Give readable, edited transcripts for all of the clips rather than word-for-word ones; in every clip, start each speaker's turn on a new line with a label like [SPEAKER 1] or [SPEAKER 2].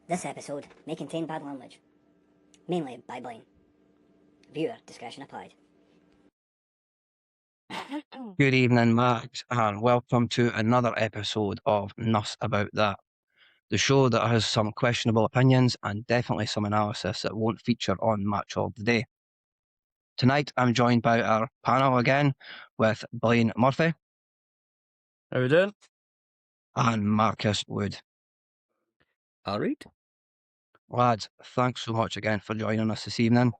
[SPEAKER 1] This episode may contain bad language, mainly by Blaine. Viewer discretion applied.
[SPEAKER 2] Good evening, Max, and welcome to another episode of NUSS About That, the show that has some questionable opinions and definitely some analysis that won't feature on Match of the Day. Tonight, I'm joined by our panel again with Blaine Murphy
[SPEAKER 3] How we doing?
[SPEAKER 2] and Marcus Wood.
[SPEAKER 3] All right.
[SPEAKER 2] Lads, thanks so much again for joining us this evening.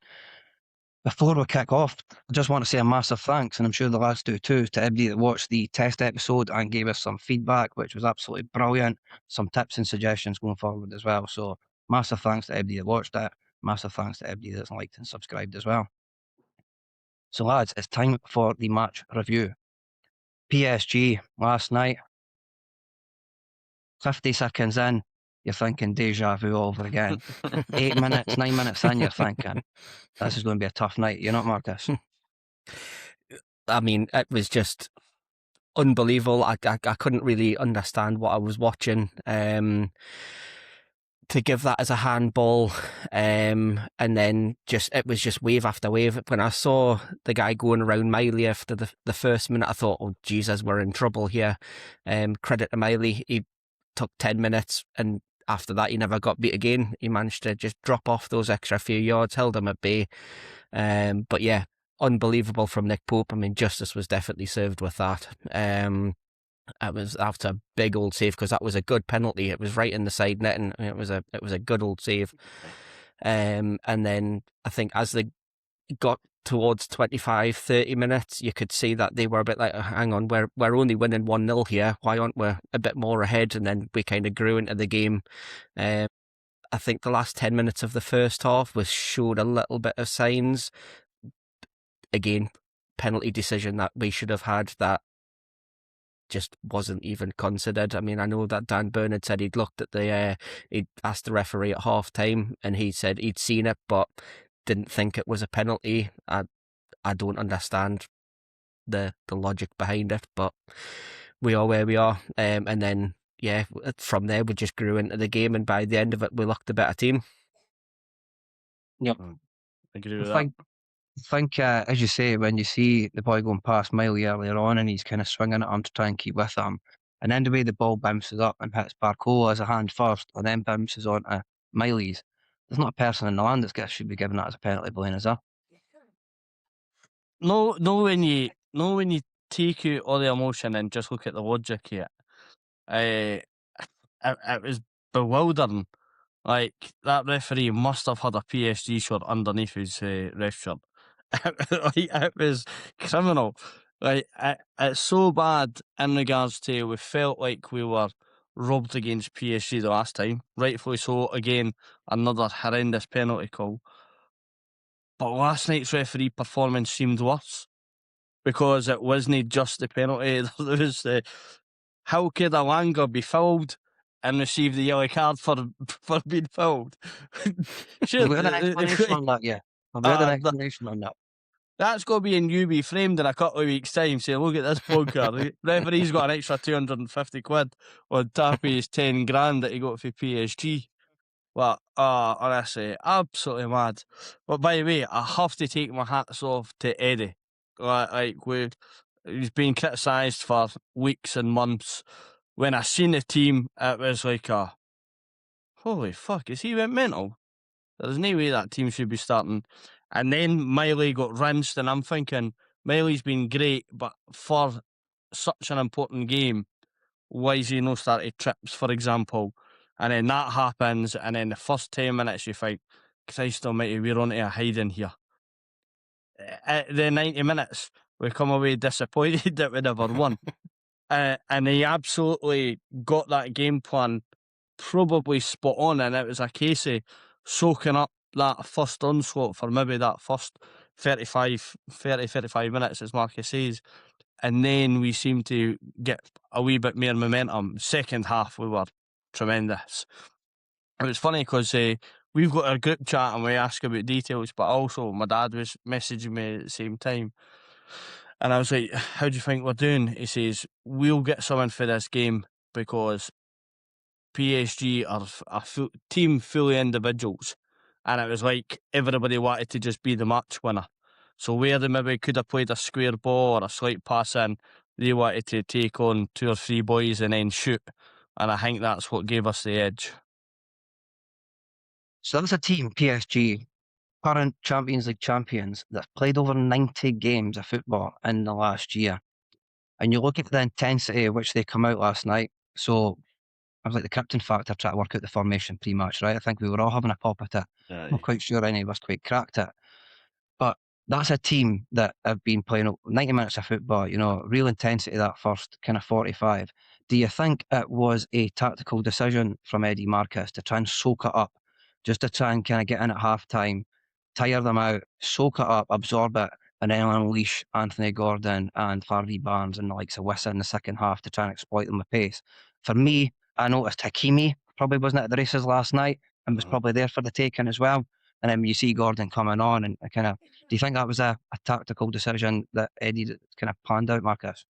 [SPEAKER 2] Before we kick off, I just want to say a massive thanks, and I'm sure the lads do too, to everybody that watched the test episode and gave us some feedback, which was absolutely brilliant. Some tips and suggestions going forward as well. So massive thanks to everybody that watched it. Massive thanks to everybody that's liked and subscribed as well. So lads, it's time for the match review. PSG last night, 50 seconds in, you're thinking deja vu all over again. 8 minutes, 9 minutes in, you're thinking, this is going to be a tough night. You're not, Marcus?
[SPEAKER 3] I mean, it was just unbelievable. I couldn't really understand what I was watching. To give that as a handball, and then it was just wave after wave. When I saw the guy going around Miley after the first minute, I thought, oh, Jesus, we're in trouble here. Credit to Miley. He took 10 minutes, and after that, he never got beat again. He managed to just drop off those extra few yards, held him at bay. But yeah, unbelievable from Nick Pope. I mean, justice was definitely served with that. It was after a big old save, because that was a good penalty. It was right in the side net, and it was a good old save. And then I think as they got towards 25, 30 minutes, you could see that they were a bit like, hang on, we're only winning 1-0 here. Why aren't we a bit more ahead? And then we kind of grew into the game. I think the last 10 minutes of the first half showed a little bit of signs. Again, penalty decision that we should have had that just wasn't even considered. I mean, I know that Dan Bernard said he'd looked at he'd asked the referee at half time, and he said he'd seen it, but didn't think it was a penalty. I don't understand the logic behind it, but we are where we are. And then, yeah, from there we just grew into the game, and by the end of it, we looked a better team.
[SPEAKER 2] Yep.
[SPEAKER 3] I agree with that.
[SPEAKER 2] I think, as you say, when you see the boy going past Miley earlier on and he's kind of swinging at him to try and keep with him, and then the way the ball bounces up and hits Barcola as a hand first and then bounces onto Miley's, there's not a person in the land that should be given that as a penalty, Blaine, is there?
[SPEAKER 4] No, when you take out all the emotion and just look at the logic here, it was bewildering. Like, that referee must have had a PSG shirt underneath his ref shirt. It was criminal. Like, it's so bad in regards to, we felt like we were robbed against PSG the last time. Rightfully so. Again, another horrendous penalty call. But last night's referee performance seemed worse, because it wasn't just the penalty. There was how could Alanga be fouled and receive the yellow card for being fouled?
[SPEAKER 2] Sure, we had an explanation on that, yeah. We had an explanation on that.
[SPEAKER 4] That's got to be in UB framed in a couple of weeks' time. Say, look at this poker. The referee's got an extra 250 quid on top of his 10 grand that he got for PSG. Well, honestly, absolutely mad. But by the way, I have to take my hats off to Eddie. He's been criticised for weeks and months. When I seen the team, it was like holy fuck, is he went mental? There's no way that team should be starting. And then Miley got rinsed, and I'm thinking, Miley's been great, but for such an important game, why is he not started trips, for example? And then that happens, and then the first 10 minutes you think, Christ almighty, we're on to a hiding here. At the 90 minutes, we come away disappointed that we never won. And he absolutely got that game plan probably spot on, and it was a case of soaking up that first onslaught for maybe that first 35 minutes, as Marcus says, and then we seemed to get a wee bit more momentum. Second half, we were tremendous. It was funny because we've got a group chat and we ask about details, but also my dad was messaging me at the same time. And I was like, how do you think we're doing? He says, we'll get something for this game, because PSG are a team fully individuals, and it was like everybody wanted to just be the match winner. So where they maybe could have played a square ball or a slight pass in, they wanted to take on 2 or 3 boys and then shoot. And I think that's what gave us the edge.
[SPEAKER 2] So that's a team, PSG, current Champions League champions, that played over 90 games of football in the last year. And you look at the intensity at which they come out last night. So I was like the Krypton factor trying to work out the formation pre-match, right? I think we were all having a pop at it. I'm not quite sure any of us quite cracked it. But that's a team that have been playing 90 minutes of football, real intensity that first kind of 45. Do you think it was a tactical decision from Eddie Marcus to try and soak it up, just to try and kind of get in at half time, tire them out, soak it up, absorb it, and then unleash Anthony Gordon and Harvey Barnes and the likes of Wissa in the second half to try and exploit them with pace? For me, I noticed Hakimi probably wasn't at the races last night and was probably there for the taking as well. And then when you see Gordon coming on and kind of, do you think that was a tactical decision that Eddie kind of planned out, Marcus?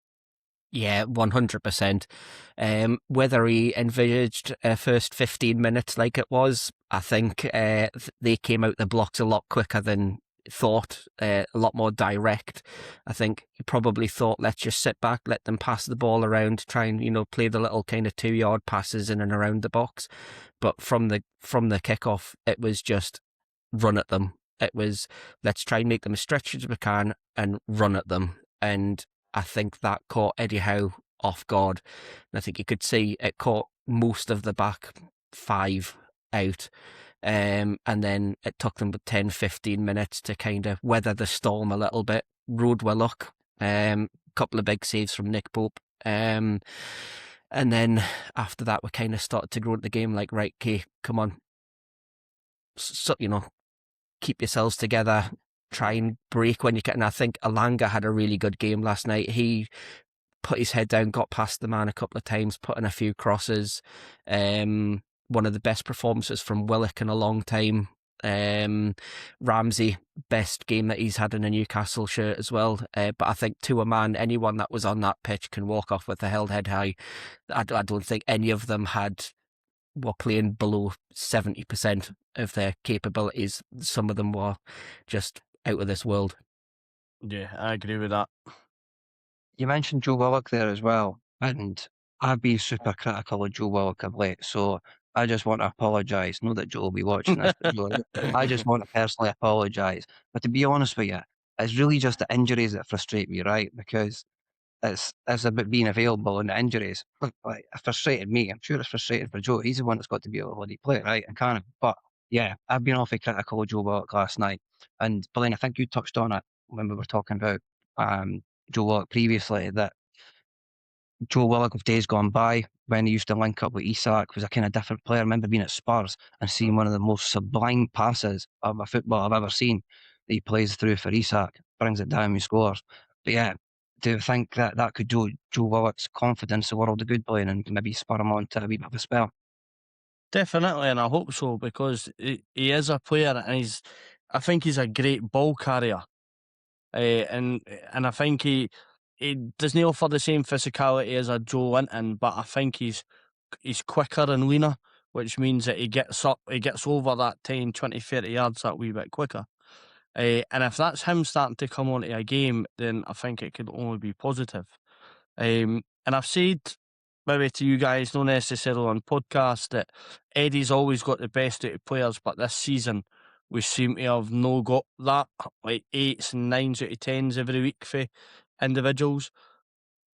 [SPEAKER 3] Yeah, 100%. Whether he envisaged first 15 minutes like it was, I think they came out the blocks a lot quicker than thought, a lot more direct. I think he probably thought, let's just sit back, let them pass the ball around, try and, play the little kind of 2-yard passes in and around the box. But from the kickoff, it was just run at them. It was, let's try and make them as stretched as we can and run at them. And I think that caught Eddie Howe off guard. And I think you could see it caught most of the back 5 out. And then it took them 10, 15 minutes to kind of weather the storm a little bit. Rode Willock, couple of big saves from Nick Pope. And then after that, we kind of started to grow into the game like, right, okay, come on. So, keep yourselves together, try and break when you can. And I think Alanga had a really good game last night. He put his head down, got past the man a couple of times, put in a few crosses. One of the best performances from Willock in a long time. Ramsey, best game that he's had in a Newcastle shirt as well. But I think to a man, anyone that was on that pitch can walk off with a held head high. I don't think any of them were playing below 70% of their capabilities. Some of them were just out of this world.
[SPEAKER 4] Yeah, I agree with that.
[SPEAKER 2] You mentioned Joe Willock there as well, and I've been super critical of Joe Willock of late, so I just want to apologise. Not that Joe will be watching this, but Joe, I just want to personally apologise. But to be honest with you, it's really just the injuries that frustrate me, right? Because it's about being available and the injuries. Like, it frustrated me. I'm sure it's frustrating for Joe. He's the one that's got to be able to bloody play, right? And kind of, but yeah, I've been awfully critical of Joe Willock last night. And Blaine, I think you touched on it when we were talking about Joe Willock previously, that Joe Willock of days gone by, when he used to link up with Isak, was a kind of different player. I remember being at Spurs and seeing one of the most sublime passes of a football I've ever seen that he plays through for Isak, brings it down, he scores. But yeah, do you think that could do Joe Willock's confidence a world of good, playing and maybe spur him on to a wee bit of a spell?
[SPEAKER 4] Definitely, and I hope so, because he is a player, and I think he's a great ball carrier. And I think he doesn't offer the same physicality as a Joe Linton, but I think he's quicker and leaner, which means that he gets over that 10, 20, 30 yards that wee bit quicker. And if that's him starting to come onto a game, then I think it could only be positive. And I've said, maybe to you guys, not necessarily on podcast, that Eddie's always got the best out of players, but this season we seem to have no got that, like 8s and 9s out of 10s every week for individuals.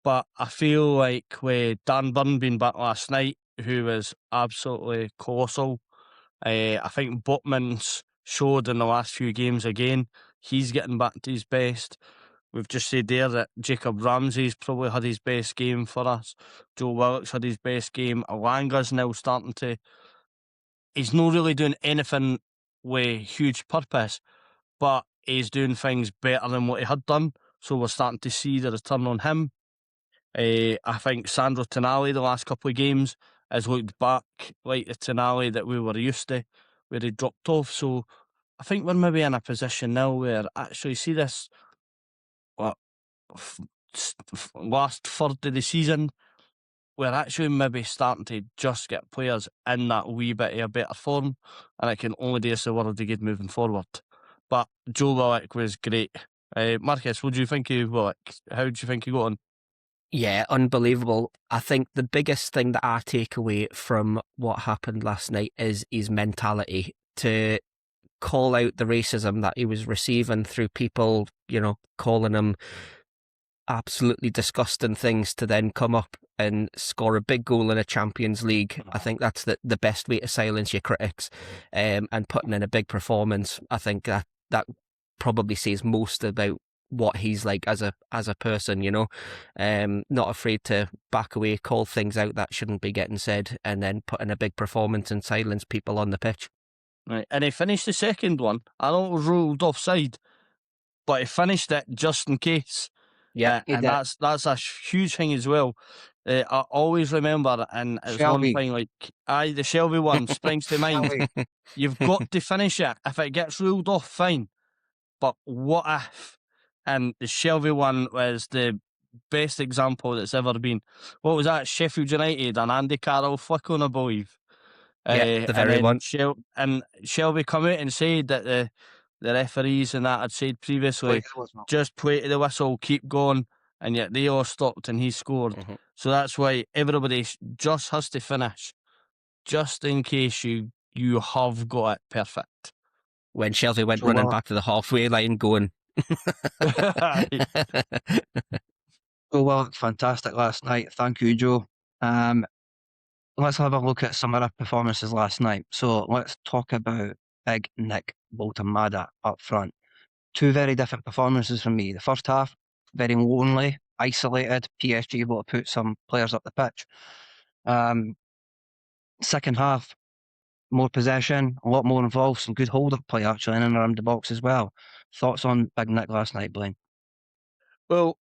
[SPEAKER 4] But I feel like with Dan Burn being back last night, who was absolutely colossal, I think Botman's showed in the last few games again, he's getting back to his best. We've just said there that Jacob Ramsey's probably had his best game for us. Joe Willock's had his best game. Alanga's now starting to... He's not really doing anything with huge purpose, but he's doing things better than what he had done. So we're starting to see the return on him. I think Sandro Tonali, the last couple of games, has looked back like the Tonali that we were used to, where he dropped off. So I think we're maybe in a position now where actually see this last third of the season, we're actually maybe starting to just get players in that wee bit of a better form, and it can only do us the world of good moving forward. But Joe Willock was great. Marcus, what do you think of Willock? How do you think he got on?
[SPEAKER 3] Yeah, unbelievable. I think the biggest thing that I take away from what happened last night is his mentality to call out the racism that he was receiving through people, calling him absolutely disgusting things, to then come up and score a big goal in a Champions League. I think that's the best way to silence your critics, and putting in a big performance. I think that probably says most about what he's like as a person, not afraid to back away, call things out that shouldn't be getting said, and then put in a big performance and silence people on the pitch.
[SPEAKER 4] Right, and he finished the second one. I know it was ruled offside, but he finished it just in case.
[SPEAKER 3] Yeah,
[SPEAKER 4] and that's a huge thing as well. I always remember, and it's
[SPEAKER 2] Shelby.
[SPEAKER 4] one thing like, the Shelby one springs to mind.
[SPEAKER 2] Shelby.
[SPEAKER 4] You've got to finish it. If it gets ruled off, fine. But what if? And the Shelby one was the best example that's ever been. What was that? Sheffield United and Andy Carroll flick on, I believe.
[SPEAKER 3] Yeah, the very one.
[SPEAKER 4] And Shelby come out and said that the referees and that had said previously, just play to the whistle, keep going, and yet they all stopped and he scored.
[SPEAKER 3] Mm-hmm.
[SPEAKER 4] So that's why everybody just has to finish, just in case you have got it perfect.
[SPEAKER 3] When Shelby went running back to the halfway line going...
[SPEAKER 2] Oh, well, fantastic last night. Thank you, Joe. Let's have a look at some of our performances last night. So let's talk about Big Nick Bolton-Mada up front. Two very different performances from me. The first half, very lonely, isolated. PSG able to put some players up the pitch. Second half, more possession, a lot more involved, some good hold-up play actually in and around the box as well. Thoughts on Big Nick last night, Blaine?
[SPEAKER 4] Well,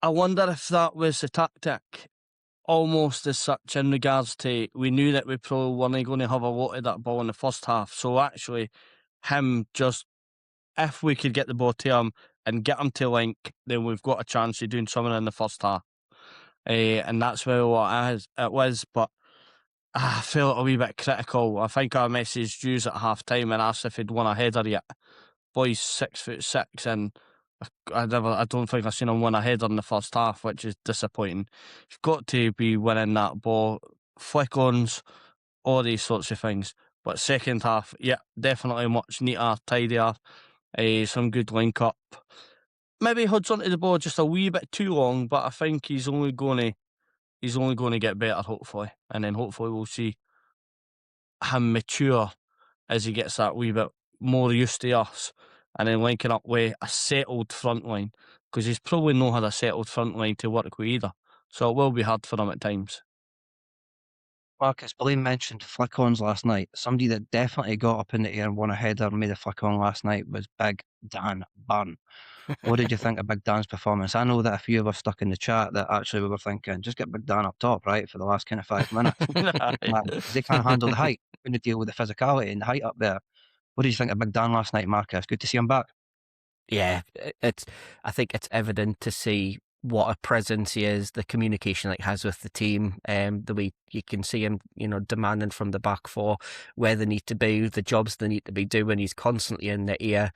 [SPEAKER 4] I wonder if that was the tactic, almost as such, in regards to, we knew that we probably weren't going to have a lot of that ball in the first half. So actually, him just, if we could get the ball to him and get him to link, then we've got a chance of doing something in the first half. And that's where it was. But I felt a wee bit critical. I think I messaged Jews at half time and asked if he'd won a header yet. Boy's 6'6", and I don't think I've seen him win a header in the first half, which is disappointing. You've got to be winning that ball, flick-ons, all these sorts of things. But second half, yeah, definitely much neater, tidier, some good link-up. Maybe holds onto the ball just a wee bit too long, but I think he's only going to get better, hopefully. And then hopefully we'll see him mature as he gets that wee bit more used to us, and then linking up with a settled front line, because he's probably not had a settled front line to work with either. So it will be hard for him at times.
[SPEAKER 2] Marcus, Blaine mentioned flick-ons last night. Somebody that definitely got up in the air and won a header and made a flick-on last night was Big Dan Burn. What did you think of Big Dan's performance? I know that a few of us stuck in the chat that actually we were thinking, just get Big Dan up top, right, for the last kind of 5 minutes. They can't handle the height. Couldn't deal with the physicality and the height up there. What did you think of Big Dan last night, Marcus? Good to see him back.
[SPEAKER 3] Yeah, I think it's evident to see what a presence he is, the communication that he has with the team, the way you can see him, demanding from the back four where they need to be, the jobs they need to be doing. He's constantly in the ear,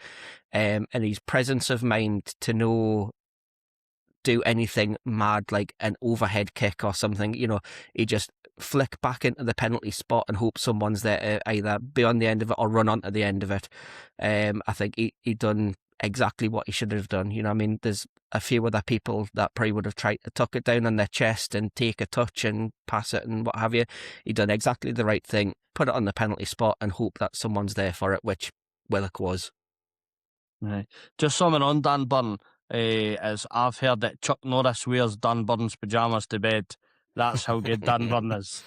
[SPEAKER 3] and his presence of mind to do anything mad like an overhead kick or something. He just flick back into the penalty spot and hope someone's there to either be on the end of it or run onto the end of it. I think he done exactly what he should have done. There's a few other people that probably would have tried to tuck it down on their chest and take a touch and pass it and what have you. He done exactly the right thing, put it on the penalty spot and hope that someone's there for it, which Willock was.
[SPEAKER 4] Right. Just something on Dan Burn, as I've heard that Chuck Norris wears Dan Burn's pyjamas to bed. That's how good Dan Burn is.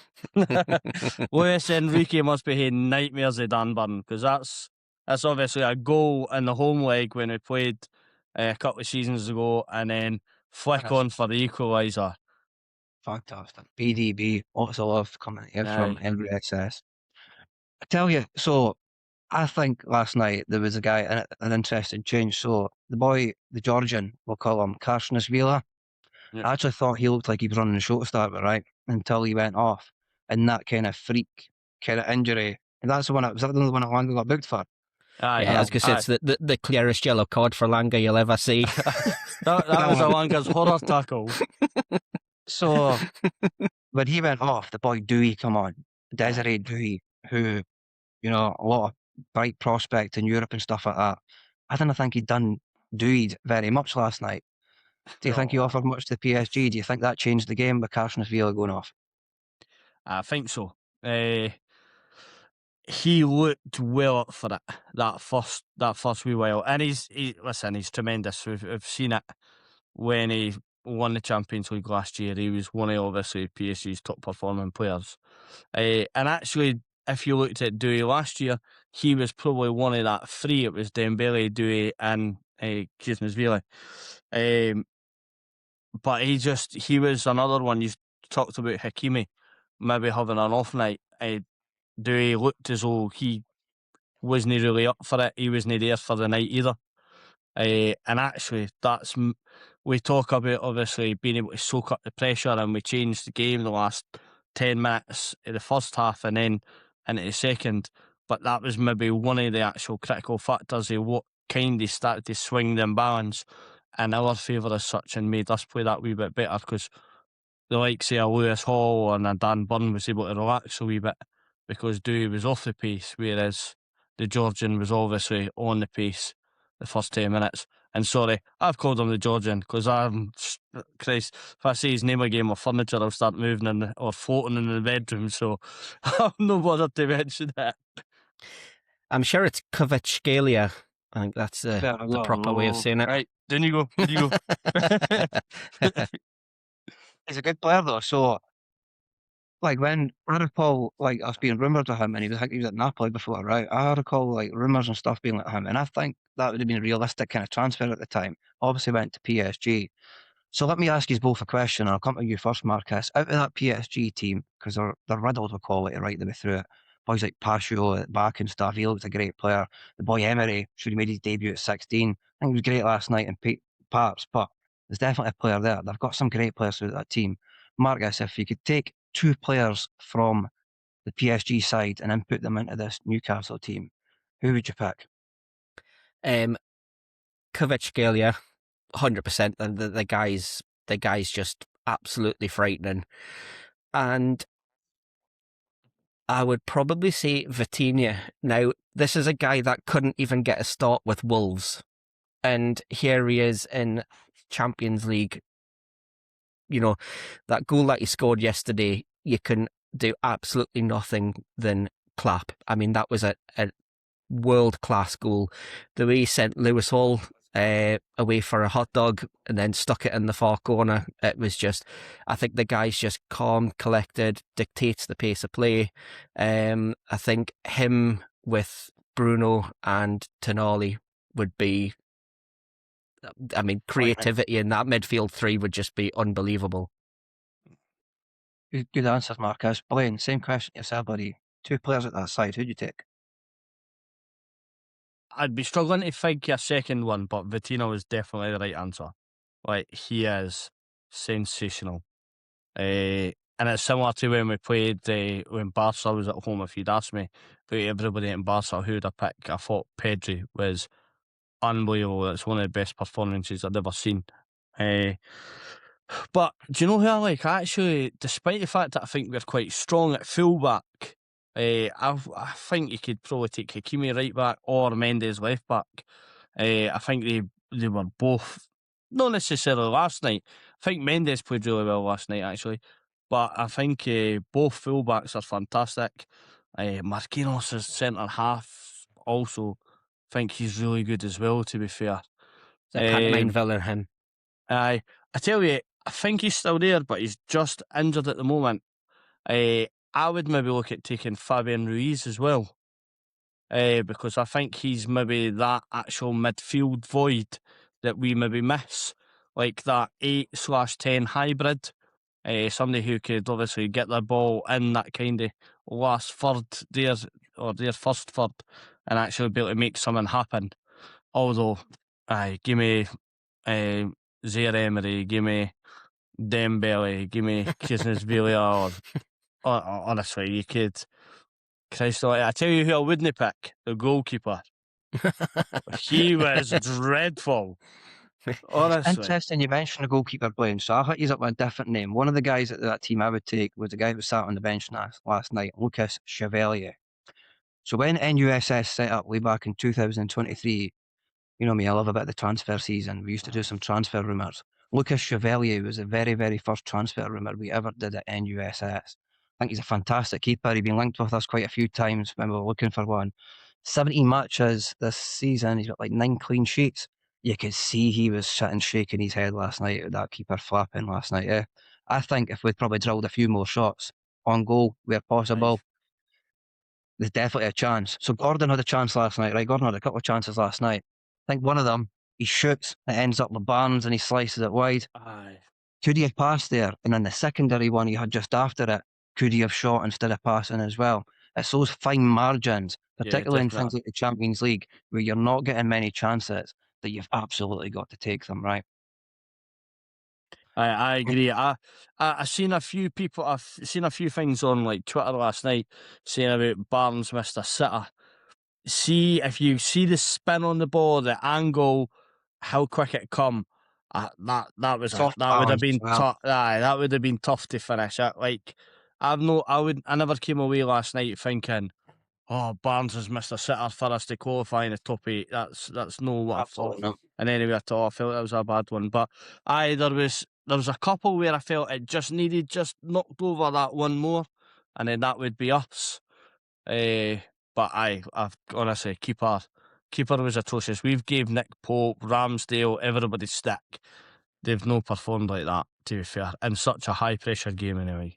[SPEAKER 4] Luis Enrique must be having nightmares of Dan Burn, because that's obviously a goal in the home leg when we played a couple of seasons ago, and then flick on for the equaliser.
[SPEAKER 2] Fantastic. BDB, lots of love coming here from Henry XS. I tell you, so I think last night there was a guy, an interesting change. So the boy, the Georgian, we'll call him Karsnas Vila.
[SPEAKER 4] Yeah.
[SPEAKER 2] I actually thought he looked like he was running the show to start with, right? Until he went off. And that kind of freak kind of injury. And that's the one, was that the only one that Langer got booked for?
[SPEAKER 4] Aye,
[SPEAKER 3] Yeah, I was going to say, it's the clearest yellow card for Langer you'll ever see.
[SPEAKER 4] that was Langer's horror tackle.
[SPEAKER 2] So when he went off, the boy Dewey come on, Desiree Dewey, who, you know, a lot of bright prospect in Europe and stuff like that. I didn't think he'd done Dewey very much last night. Do you think he
[SPEAKER 4] No.
[SPEAKER 2] offered much to PSG? Do you think that changed the game with Carson Villa going off?
[SPEAKER 4] I think so. He looked well up for it that first wee while, and he's tremendous. We've seen it when he won the Champions League last year. He was one of obviously PSG's top performing players. And actually, if you looked at Dewey last year, he was probably one of that three. It was Dembele, Dewey, and Villa. But he was another one. You talked about Hakimi maybe having an off night. Dewey looked as though he wasn't really up for it. He wasn't there for the night either. And actually, we talk about obviously being able to soak up the pressure, and we changed the game the last 10 minutes in the first half and then into the second. But that was maybe one of the actual critical factors of what kind of started to swing the imbalance in our favour as such, and made us play that wee bit better, because the likes of Lewis Hall and Dan Burn was able to relax a wee bit because Dewey was off the pace, whereas the Georgian was obviously on the pace the first 10 minutes. And sorry, I've called him the Georgian because Christ, if I say his name again, my furniture will start moving or floating in the bedroom, so I'm no bothered to mention it.
[SPEAKER 3] I'm sure it's Kvaratskhelia. I think that's the proper way of saying it.
[SPEAKER 4] Right, down you go.
[SPEAKER 2] He's a good player though, so like when I recall like us being rumoured of him, and he was at Napoli before, right? I recall like rumours and stuff being like him, and I think that would have been a realistic kind of transfer at the time. Obviously went to PSG. So let me ask you both a question, and I'll come to you first, Marcus. Out of that PSG team, because they're riddled with quality right the way through it. Boys like Pascio at the back and stuff, he looked a great player. The boy Emery should have made his debut at 16. I think he was great last night in parts, but there's definitely a player there. They've got some great players through that team. Marcus, if you could take two players from the PSG side and input them into this Newcastle team, who would you pick?
[SPEAKER 3] Kvaratskhelia, 100%. And the guy's just absolutely frightening. And I would probably say Vitinha. Now, this is a guy that couldn't even get a start with Wolves. And here he is in Champions League. You know, that goal that he scored yesterday, you can do absolutely nothing than clap. I mean, that was a world-class goal. The way he sent Lewis Hall away for a hot dog and then stuck it in the far corner, it was just, I think the guy's just calm, collected, dictates the pace of play. I think him with Bruno and Tonali would be, I mean, creativity in that midfield three would just be unbelievable.
[SPEAKER 2] Good answers, Marcus. Blaine, same question to yourself, buddy. Two players at that side, who'd you take?
[SPEAKER 4] I'd be struggling to think a second one, but Vitinha was definitely the right answer. Like, he is sensational. And it's similar to when we played when Barca was at home. If you'd asked me about everybody in Barca who'd I pick, I thought Pedri was unbelievable. It's one of the best performances I've ever seen. But do you know who I like? Actually, despite the fact that I think we're quite strong at fullback, I think you could probably take Hakimi right back or Mendes left back. I think they were both, not necessarily last night. I think Mendes played really well last night, actually. But I think both fullbacks are fantastic. Marquinhos is centre half. Also, think he's really good as well, to be fair.
[SPEAKER 3] I can't mind Villarham.
[SPEAKER 4] I tell you, I think he's still there, but he's just injured at the moment. I would maybe look at taking Fabian Ruiz as well, because I think he's maybe that actual midfield void that we maybe miss, like that 8/10 hybrid. Somebody who could obviously get the ball in that kind of last third there, or their first third, and actually be able to make something happen. Although, give me Zaire Emery, give me Dembele, give me Kiznesvilla, or honestly, you could. Christ almighty, I tell you who I wouldn't pick, the goalkeeper. He was dreadful. Honestly.
[SPEAKER 2] Interesting you mentioned the goalkeeper, Blaine. So I hit you up with a different name. One of the guys at that team I would take was the guy who sat on the bench last night, Lucas Chevalier. So when NUSS set up way back in 2023, you know me, I love a bit of the transfer season. We used to do some transfer rumours. Lucas Chevalier was the very, very first transfer rumour we ever did at NUSS. I think he's a fantastic keeper. He's been linked with us quite a few times when we were looking for one. 17 matches this season. He's got like 9 clean sheets. You could see he was sitting shaking his head last night with that keeper flapping last night. Yeah. I think if we'd probably drilled a few more shots on goal where possible, there's definitely a chance. So Gordon had a chance last night, right? Gordon had a couple of chances last night. I think one of them, he shoots, it ends up with Barnes and he slices it wide.
[SPEAKER 4] Aye.
[SPEAKER 2] Could he have passed there? And then the secondary one he had just after it, could he have shot instead of passing as well? It's those fine margins, particularly in
[SPEAKER 4] definitely.
[SPEAKER 2] things like the Champions League, where you're not getting many chances, that you've absolutely got to take them, right?
[SPEAKER 4] I agree. I seen a few people. I've seen a few things on like Twitter last night saying about Barnes missed a sitter. See if you see the spin on the ball, the angle, how quick it come. That
[SPEAKER 2] Soft
[SPEAKER 4] would have
[SPEAKER 2] balance
[SPEAKER 4] been
[SPEAKER 2] as well.
[SPEAKER 4] tough. Aye, that would have been tough to finish. Like I never came away last night thinking, oh, Barnes has missed a sitter for us to qualify in the top 8. That's no what I thought.
[SPEAKER 2] Absolutely not.
[SPEAKER 4] And anyway, I felt that was a bad one. But there was a couple where I felt it just needed just knocked over that one more, and then that would be us. But I've honestly, keeper was atrocious. We've gave Nick Pope, Ramsdale, everybody stick. They've no performed like that, to be fair, in such a high pressure game anyway.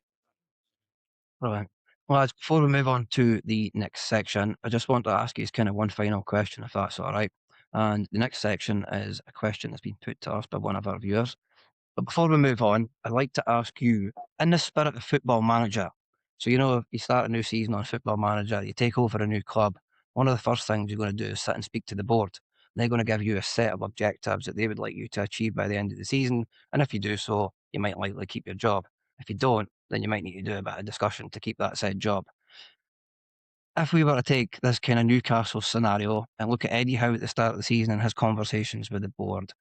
[SPEAKER 2] Brilliant. Well, lads, before we move on to the next section, I just want to ask you kind of one final question, if that's all right. And the next section is a question that's been put to us by one of our viewers. But before we move on, I'd like to ask you, in the spirit of Football Manager, so you know, you start a new season on Football Manager, you take over a new club, one of the first things you're going to do is sit and speak to the board. They're going to give you a set of objectives that they would like you to achieve by the end of the season, and if you do so, you might likely keep your job. If you don't, then you might need to do a bit of discussion to keep that said job. If we were to take this kind of Newcastle scenario and look at Eddie Howe at the start of the season and his conversations with the board,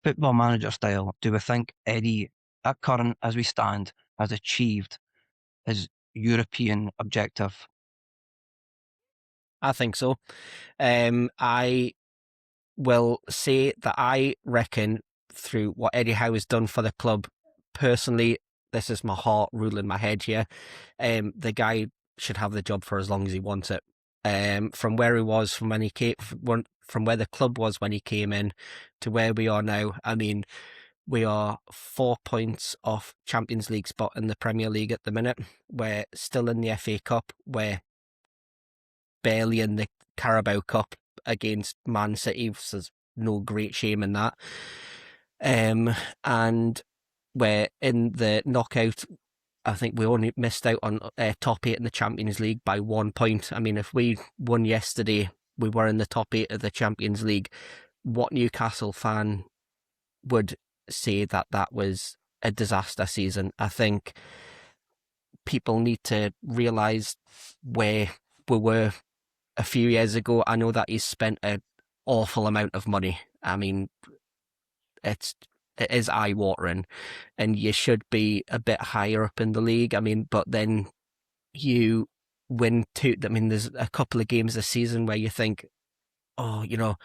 [SPEAKER 2] Football Manager style, do we think Eddie, at current as we stand, has achieved his European objective?
[SPEAKER 3] I think so. I will say that I reckon through what Eddie Howe has done for the club, personally, this is my heart ruling my head here. The guy should have the job for as long as he wants it. From where he was, from when he came, from where the club was when he came in, to where we are now. I mean, we are 4 points off Champions League spot in the Premier League at the minute. We're still in the FA Cup. We're barely in the Carabao Cup against Man City, so there's no great shame in that. And we're in the knockout. I think we only missed out on top 8 in the Champions League by 1 point. I mean, if we won yesterday, we were in the top 8 of the Champions League. What Newcastle fan would say that was a disaster season? I think people need to realise where we were a few years ago. I know that he's spent an awful amount of money. I mean, it is eye-watering, and you should be a bit higher up in the league. I mean, but then you win 2. I mean, there's a couple of games this season where you think, oh, you know,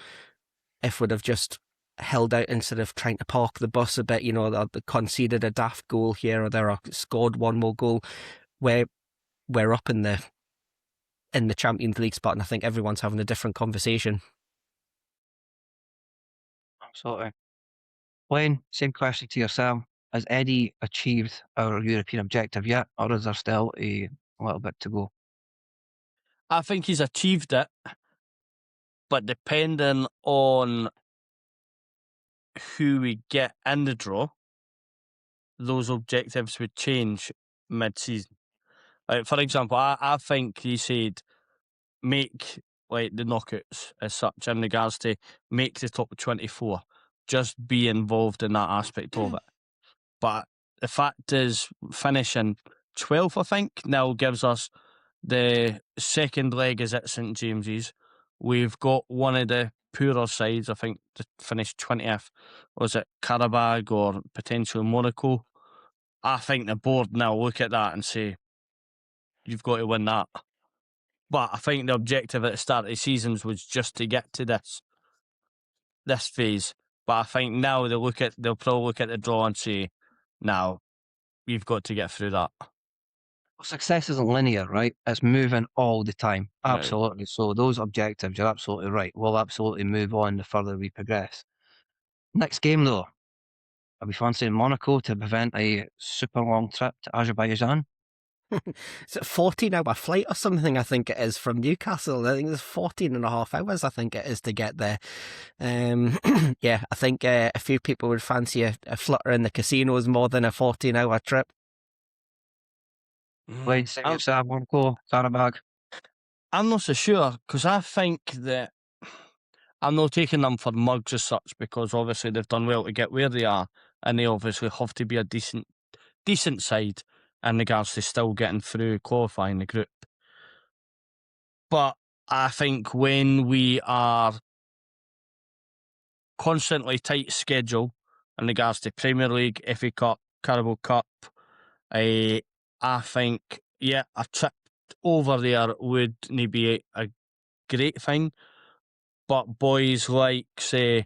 [SPEAKER 3] if we'd have just held out instead of trying to park the bus a bit, you know, they conceded a daft goal here or there, or scored one more goal, where we're up in the Champions League spot, and I think everyone's having a different conversation.
[SPEAKER 2] Absolutely. Blaine, same question to yourself. Has Eddie achieved our European objective yet, or is there still a little bit to go?
[SPEAKER 4] I think he's achieved it, but depending on who we get in the draw, those objectives would change mid-season. Like, for example, I think he said make like the knockouts as such in regards to make the top 24. Just be involved in that aspect of it. But the fact is, finishing 12th, I think, now gives us the second leg is at St James's. We've got one of the poorer sides, I think, to finish 20th. Was it Karabag or potentially Monaco? I think the board now look at that and say, you've got to win that. But I think the objective at the start of the seasons was just to get to this phase. But I think now they'll probably look at the draw and say, now you've got to get through that.
[SPEAKER 2] Success isn't linear, right? It's moving all the time.
[SPEAKER 4] Right.
[SPEAKER 2] Absolutely. So those objectives, you're absolutely right. We'll absolutely move on the further we progress. Next game, though. Are we fancying Monaco to prevent a super long trip to Azerbaijan?
[SPEAKER 3] Is it 14-hour flight or something? I think it is from Newcastle. I think it's 14 and a half hours. I think it is to get there. Yeah, I think a few people would fancy a flutter in the casinos more than a 14-hour trip.
[SPEAKER 2] Wayne, say yourself, Monaco, Karabag.
[SPEAKER 4] I'm not so sure, because I think that I'm not taking them for mugs as such, because obviously they've done well to get where they are, and they obviously have to be a decent side in regards to still getting through qualifying the group. But I think when we are constantly tight schedule in regards to Premier League, FA Cup, Carabao Cup, I think, a trip over there wouldn't be a great thing. But boys like, say,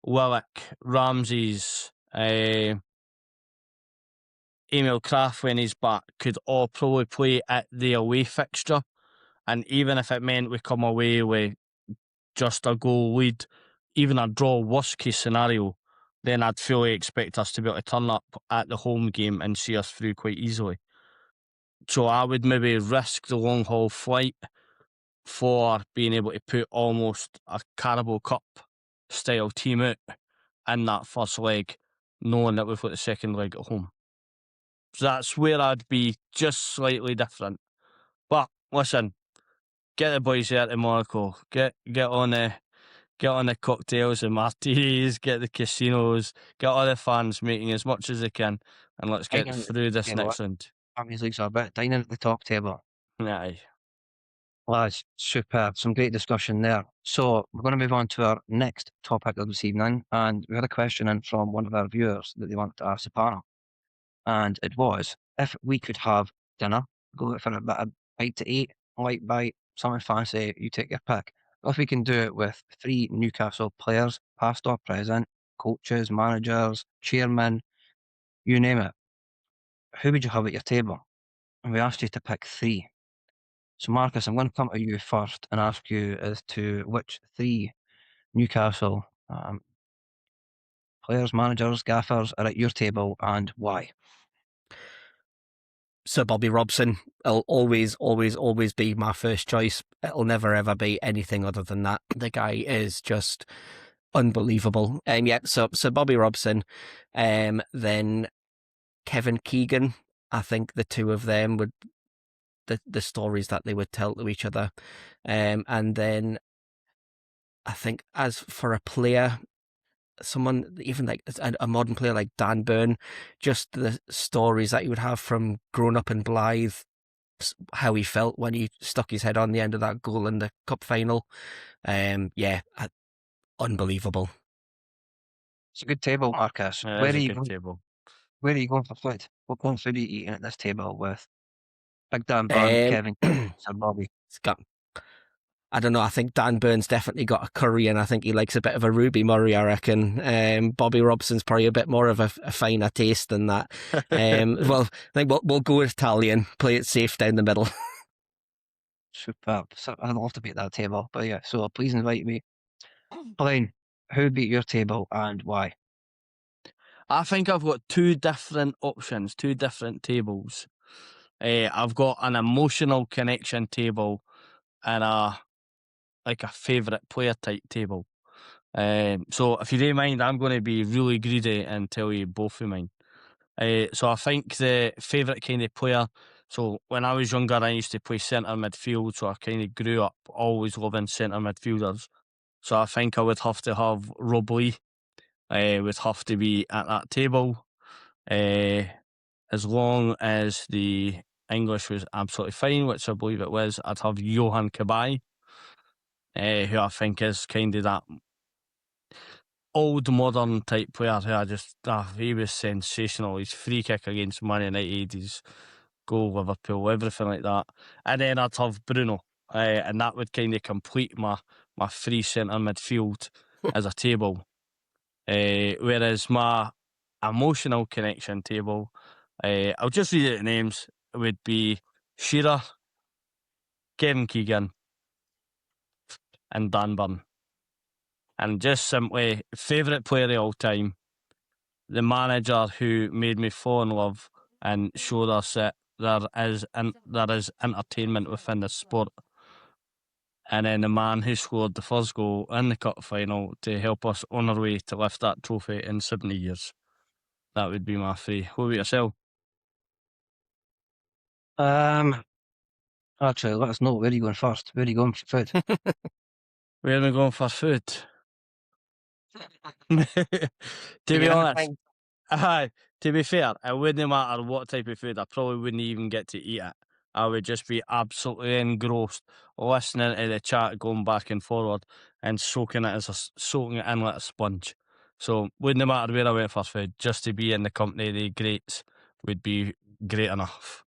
[SPEAKER 4] Willock, Ramsey's, Emil Kraft when he's back could all probably play at the away fixture. And even if it meant we come away with just a goal lead, even a draw, worst case scenario, then I'd fully expect us to be able to turn up at the home game and see us through quite easily. So I would maybe risk the long haul flight for being able to put almost a Carabao Cup style team out in that first leg, knowing that we've got the second leg at home. So that's where I'd be just slightly different. But listen, get the boys there to Monaco. Get on the cocktails and martinis, get the casinos, get all the fans meeting as much as they can, and let's get through this next round.
[SPEAKER 2] Champions League's a bit dining at the top table.
[SPEAKER 4] Aye.
[SPEAKER 2] Lads, superb. Some great discussion there. So we're going to move on to our next topic of this evening, and we had a question in from one of our viewers that they wanted to ask the panel. And it was, if we could have dinner, go out for a bit of bite to eat, light bite, something fancy, you take your pick. Or if we can do it with 3 Newcastle players, past or present, coaches, managers, chairmen, you name it, who would you have at your table? And we asked you to pick 3. So Marcus, I'm going to come to you first and ask you as to which 3 Newcastle players, managers, gaffers are at your table and why.
[SPEAKER 3] Sir Bobby Robson will always be my first choice. It'll never ever be anything other than that. The guy is just unbelievable. So Bobby Robson, then Kevin Keegan. I think the two of them would the stories that they would tell to each other, and then I think as for a player, someone even like a modern player like Dan Burn, just the stories that he would have from growing up in Blythe, how he felt when he stuck his head on the end of that goal in the cup final. Unbelievable.
[SPEAKER 2] It's a good table, Marcus.
[SPEAKER 4] Yeah,
[SPEAKER 2] Where
[SPEAKER 4] it's
[SPEAKER 2] are
[SPEAKER 4] a
[SPEAKER 2] you
[SPEAKER 4] good
[SPEAKER 2] going?
[SPEAKER 4] table.
[SPEAKER 2] Where are you going for food? What kind of food are you eating at this table with Big Dan Burn, Kevin, Sir Bobby?
[SPEAKER 3] It's got, I don't know, I think Dan Burn's definitely got a curry, and I think he likes a bit of a Ruby Murray, I reckon. Bobby Robson's probably a bit more of a finer taste than that. Well, I think we'll go with Italian, play it safe down the middle.
[SPEAKER 2] Superb. So I'd love to be at that table. But yeah, so please invite me. Elaine, who would be at your table and why?
[SPEAKER 4] I think I've got 2 different options, 2 different tables. I've got an emotional connection table and a favourite player type table. So if you don't mind, I'm going to be really greedy and tell you both of mine. So I think the favourite kind of player, so when I was younger I used to play centre midfield, so I kind of grew up always loving centre midfielders. So I think I would have to have Rob Lee, would have to be at that table. As long as the English was absolutely fine, which I believe it was, I'd have Johan Cabaye, who I think is kind of that old modern type player who he was sensational. His free kick against Man United, his goal Liverpool, everything like that. And then I'd have Bruno, and that would kind of complete my free centre midfield as a table. Whereas my emotional connection table, I'll just read out the names. It would be Shearer, Kevin Keegan, and Dan Burn. And just simply, favourite player of all time, the manager who made me fall in love and showed us that there is entertainment within the sport. And then the man who scored the first goal in the cup final to help us on our way to lift that trophy in 70 years. That would be my three. What about yourself?
[SPEAKER 2] Actually, let us know. Where are you going first? Where are you going for food?
[SPEAKER 4] Where am I going for food? To be honest, to be fair, it wouldn't matter what type of food. I probably wouldn't even get to eat it. I would just be absolutely engrossed, listening to the chat going back and forward and soaking it in like a sponge. So wouldn't matter where I went for food, just to be in the company of the greats would be great enough.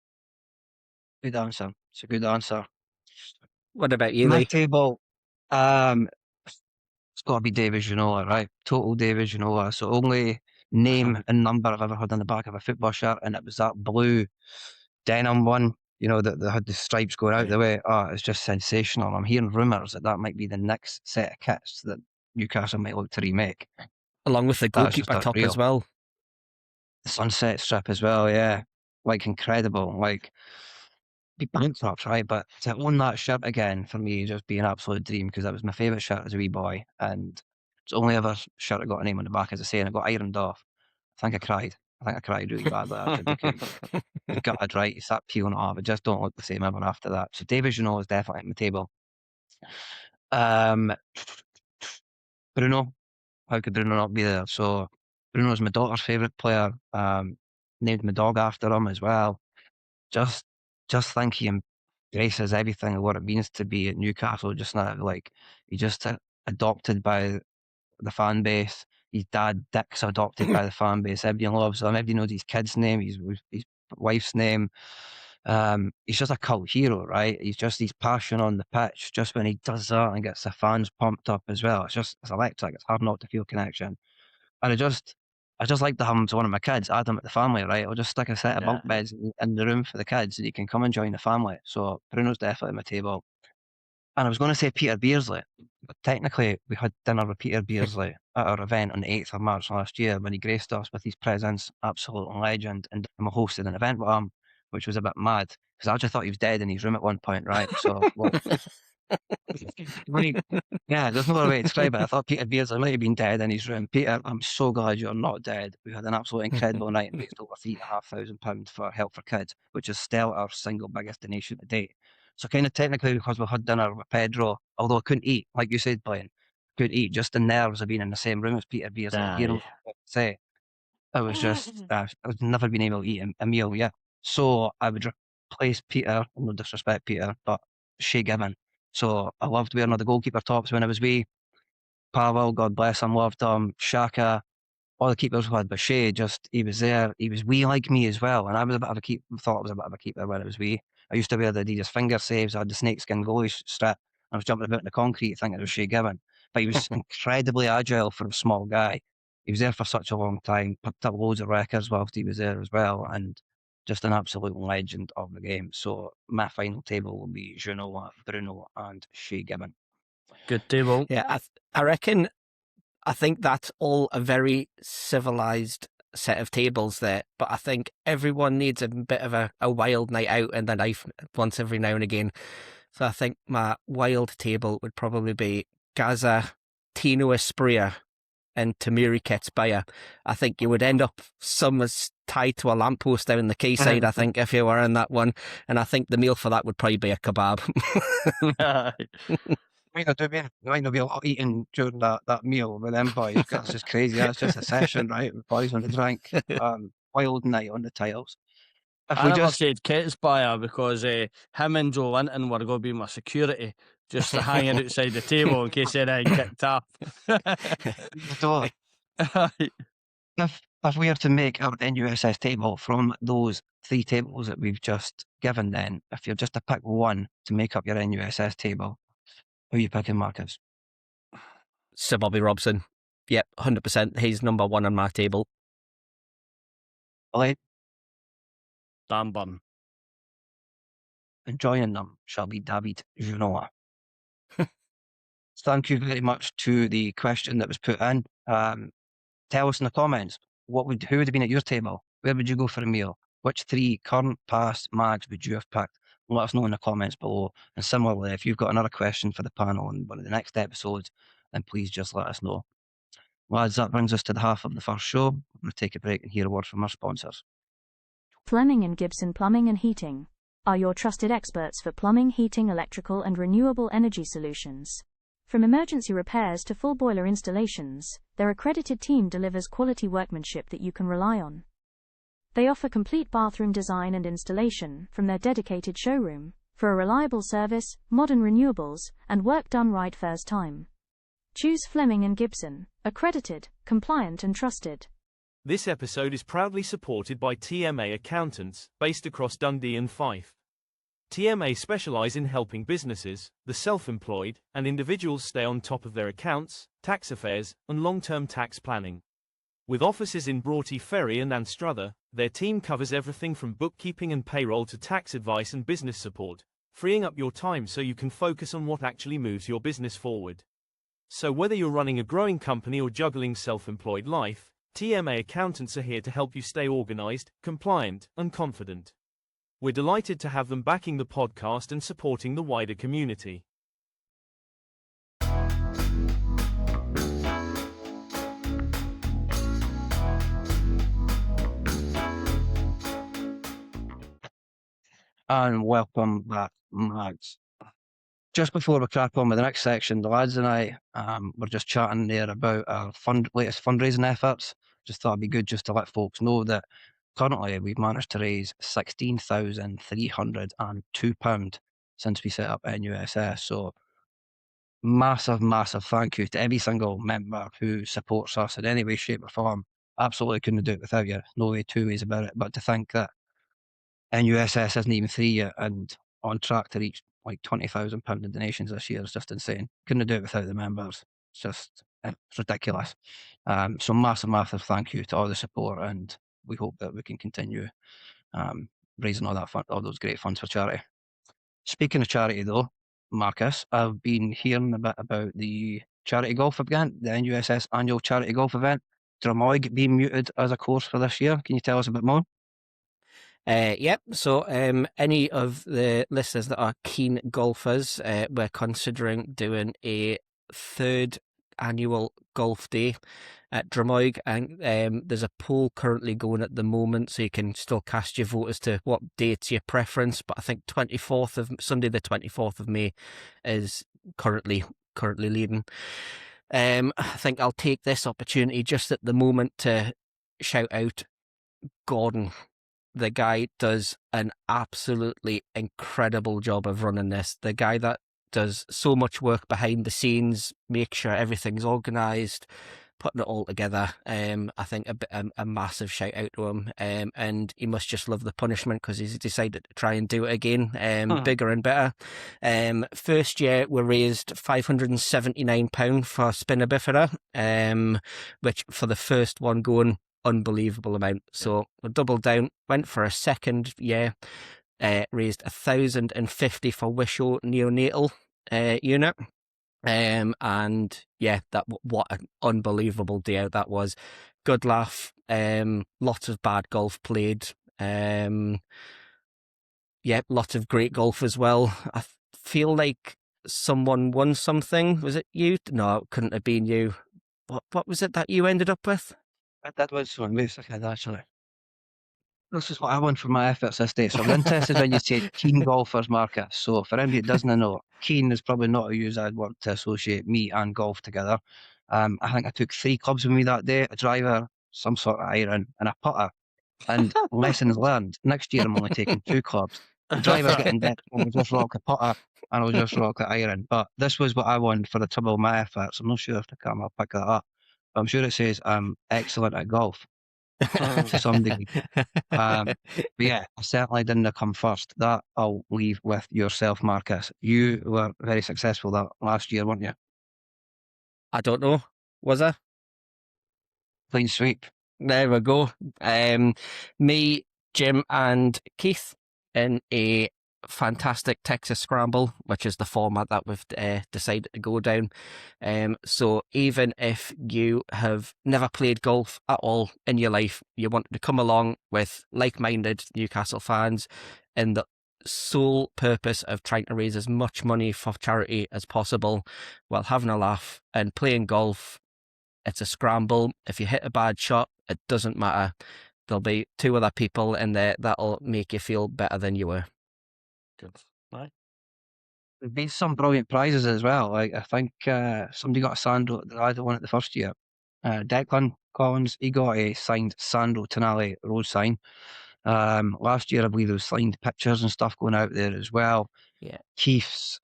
[SPEAKER 2] Good answer. It's a good answer.
[SPEAKER 3] What about you,
[SPEAKER 2] My
[SPEAKER 3] Lee?
[SPEAKER 2] table, it's got to be David Ginola, right? Total David Ginola. So only name and number I've ever had on the back of a football shirt, and it was that blue denim one, that had the stripes going out the way. Oh, it's just sensational. I'm hearing rumours that might be the next set of kits that Newcastle might look to remake.
[SPEAKER 3] Along with the
[SPEAKER 2] That's just
[SPEAKER 3] goalkeeper top
[SPEAKER 2] unreal.
[SPEAKER 3] as well.
[SPEAKER 2] The sunset strip as well, yeah. Like, incredible. Like, be bankrupt, right? But to own that shirt again, for me, just be an absolute dream, because that was my favourite shirt as a wee boy, and it's the only ever shirt that got a name on the back, as I say, and it got ironed off. I think I cried really badly, actually, because the gutted, right? You start peeling it off. It just don't look the same ever after that. So David Ginola is definitely on the table. Bruno, how could Bruno not be there? So Bruno's my daughter's favourite player. Named my dog after him as well. Just think he embraces everything of what it means to be at Newcastle just now. Like, he just adopted by the fan base. His dad Dick's adopted by the fan base. Everyone loves him. Everybody knows his kid's name, his wife's name. He's just a cult hero, right? He's just his passion on the pitch. Just when he does that and gets the fans pumped up as well, it's electric. It's hard not to feel connection. And I just like to have him as one of my kids, add him at the family, right? I'll just stick a set of bunk beds in the room for the kids, and he can come and join the family. So Bruno's definitely on my table. And I was going to say Peter Beardsley, but technically we had dinner with Peter Beardsley at our event on the 8th of March last year, when he graced us with his presence. Absolute legend. And I hosted an event with him, which was a bit mad, because I actually thought he was dead in his room at one point, right? So, yeah, there's no other way to describe it. I thought Peter Beardsley might have been dead in his room. Peter, I'm so glad you're not dead. We had an absolutely incredible night and raised over £3,500 for Help for Kids, which is still our single biggest donation to date. So kind of technically, because we had dinner with Pedro, although I couldn't eat, like you said, Brian, couldn't eat, just the nerves of being in the same room as Peter Beardsley. Hearing what to say, it was just, I've never been able to eat a meal yet. So I would replace Peter, no disrespect Peter, but Shay Given. So I loved wearing all the goalkeeper tops when I was wee. Pavel, God bless him, loved him. Shaka, all the keepers we had, but Shay, he was there. He was wee like me as well, and I was a bit of a thought I was a bit of a keeper when I was wee. I used to wear the Adidas finger saves. I had the snakeskin goalie strip. I was jumping about in the concrete thinking it was Shay Given. But he was incredibly agile for a small guy. He was there for such a long time, picked up loads of records whilst he was there as well, and just an absolute legend of the game. So my final table will be Ginola, Bruno, and Shay Given.
[SPEAKER 4] Good table.
[SPEAKER 3] Yeah, I reckon. I think that's all a very civilized set of tables there, but I think everyone needs a bit of a wild night out in the life once every now and again. So I think my wild table would probably be Gaza, Tino Espria, and Tamiri Ketsbaya. I think you would end up somewhere tied to a lamppost down the quayside, I think, if you were in that one. And I think the meal for that would probably be a kebab.
[SPEAKER 2] There might not be a lot eating during that meal with them boys. That's just crazy. That's just a session, right? With boys on the drink. wild night on the tiles. If
[SPEAKER 4] I
[SPEAKER 2] we
[SPEAKER 4] never
[SPEAKER 2] just
[SPEAKER 4] said Ketspire because him and Joe Linton were going to be my security, just hanging outside the table in case anything kicked off.
[SPEAKER 2] don't. If we are to make our NUSS table from those 3 tables that we've just given, then if you're just to pick one to make up your NUSS table, who are you picking, Marcus?
[SPEAKER 3] Sir Bobby Robson. Yep, 100%. He's number 1 on my table.
[SPEAKER 2] Ollie?
[SPEAKER 4] Dan Burn.
[SPEAKER 2] And joining them shall be David Junoa. Thank you very much to the question that was put in. Tell us in the comments, who would have been at your table? Where would you go for a meal? Which 3 current past mags would you have picked? Let us know in the comments below. And similarly, if you've got another question for the panel in one of the next episodes, then please just let us know. Lads, that brings us to the half of the first show. I'm going to take a break and hear a word from our sponsors.
[SPEAKER 5] Fleming and Gibson Plumbing and Heating are your trusted experts for plumbing, heating, electrical and renewable energy solutions. From emergency repairs to full boiler installations, their accredited team delivers quality workmanship that you can rely on. They offer complete bathroom design and installation from their dedicated showroom for a reliable service, modern renewables, and work done right first time. Choose Fleming and Gibson, accredited, compliant and trusted.
[SPEAKER 6] This episode is proudly supported by TMA Accountants, based across Dundee and Fife. TMA specialise in helping businesses, the self-employed, and individuals stay on top of their accounts, tax affairs, and long-term tax planning. With offices in Broughty Ferry and Anstruther, their team covers everything from bookkeeping and payroll to tax advice and business support, freeing up your time so you can focus on what actually moves your business forward. So whether you're running a growing company or juggling self-employed life, TMA Accountants are here to help you stay organised, compliant, and confident. We're delighted to have them backing the podcast and supporting the wider community.
[SPEAKER 2] And welcome back, mags. Just before we crack on with the next section, the lads and I were just chatting there about our latest fundraising efforts. Just thought it'd be good just to let folks know that currently we've managed to raise £16,302 since we set up NUSS. So massive, massive thank you to every single member who supports us in any way, shape or form. Absolutely couldn't do it without you. No way, two ways about it. But to think that NUSS isn't even 3 yet and on track to reach like £20,000 in donations this year is just insane. Couldn't do it without the members. It's ridiculous. So massive, massive thank you to all the support, and we hope that we can continue raising all those great funds for charity. Speaking of charity though, Marcus, I've been hearing a bit about the charity golf event, the NUSS annual charity golf event. Drummoy being muted as a course for this year. Can you tell us a bit more?
[SPEAKER 3] Yep. So, any of the listeners that are keen golfers, we're considering doing a 3rd annual golf day at Drummoy, and there's a poll currently going at the moment, so you can still cast your vote as to what date's your preference. But I think Sunday the 24th of May is currently leading. I think I'll take this opportunity just at the moment to shout out Gordon. The guy does an absolutely incredible job of running this. The guy that does so much work behind the scenes, make sure everything's organised, putting it all together. I think a massive shout out to him. And he must just love the punishment because he's decided to try and do it again, bigger and better. First year we raised £579 for Spina Bifida, which for the first one going, unbelievable amount. So we doubled down, went for a second year, raised £1,050 for Wishaw neonatal unit. And yeah, what an unbelievable day out that was. Good laugh, lots of bad golf played, lots of great golf as well. I feel like someone won something. Was it you? No, it couldn't have been you. What was it that you ended up with?
[SPEAKER 2] That was one basically, actually. This is what I want for my efforts this day. So I'm interested when you say keen golfers, Marcus. So for anybody that doesn't know, keen is probably not a use I'd want to associate me and golf together. I think I took 3 clubs with me that day: a driver, some sort of iron, and a putter. And lessons learned. Next year, I'm only taking 2 clubs. The driver's getting debt, and I'll just rock the putter, and I'll just rock the iron. But this was what I wanted for the trouble of my efforts. I'm not sure if the camera will pick that up. But I'm sure it says I'm excellent at golf to some degree. But yeah, I certainly didn't come first. That I'll leave with yourself, Marcus. You were very successful that last year, weren't you?
[SPEAKER 3] I don't know. Was I?
[SPEAKER 2] Clean sweep.
[SPEAKER 3] There we go. Me, Jim, and Keith in a fantastic Texas Scramble, which is the format that we've decided to go down. So even if you have never played golf at all in your life, you want to come along with like-minded Newcastle fans in the sole purpose of trying to raise as much money for charity as possible while having a laugh and playing golf. It's a scramble. If you hit a bad shot, it doesn't matter. There'll be 2 other people in there that'll make you feel better than you were.
[SPEAKER 4] Good. Right.
[SPEAKER 2] There've been some brilliant prizes as well. Like I think somebody got a Sandro. I won it the first year. Declan Collins, he got a signed Sandro Tonali road sign. Last year, I believe there was signed pictures and stuff going out there as well.
[SPEAKER 3] Yeah.
[SPEAKER 2] Keith's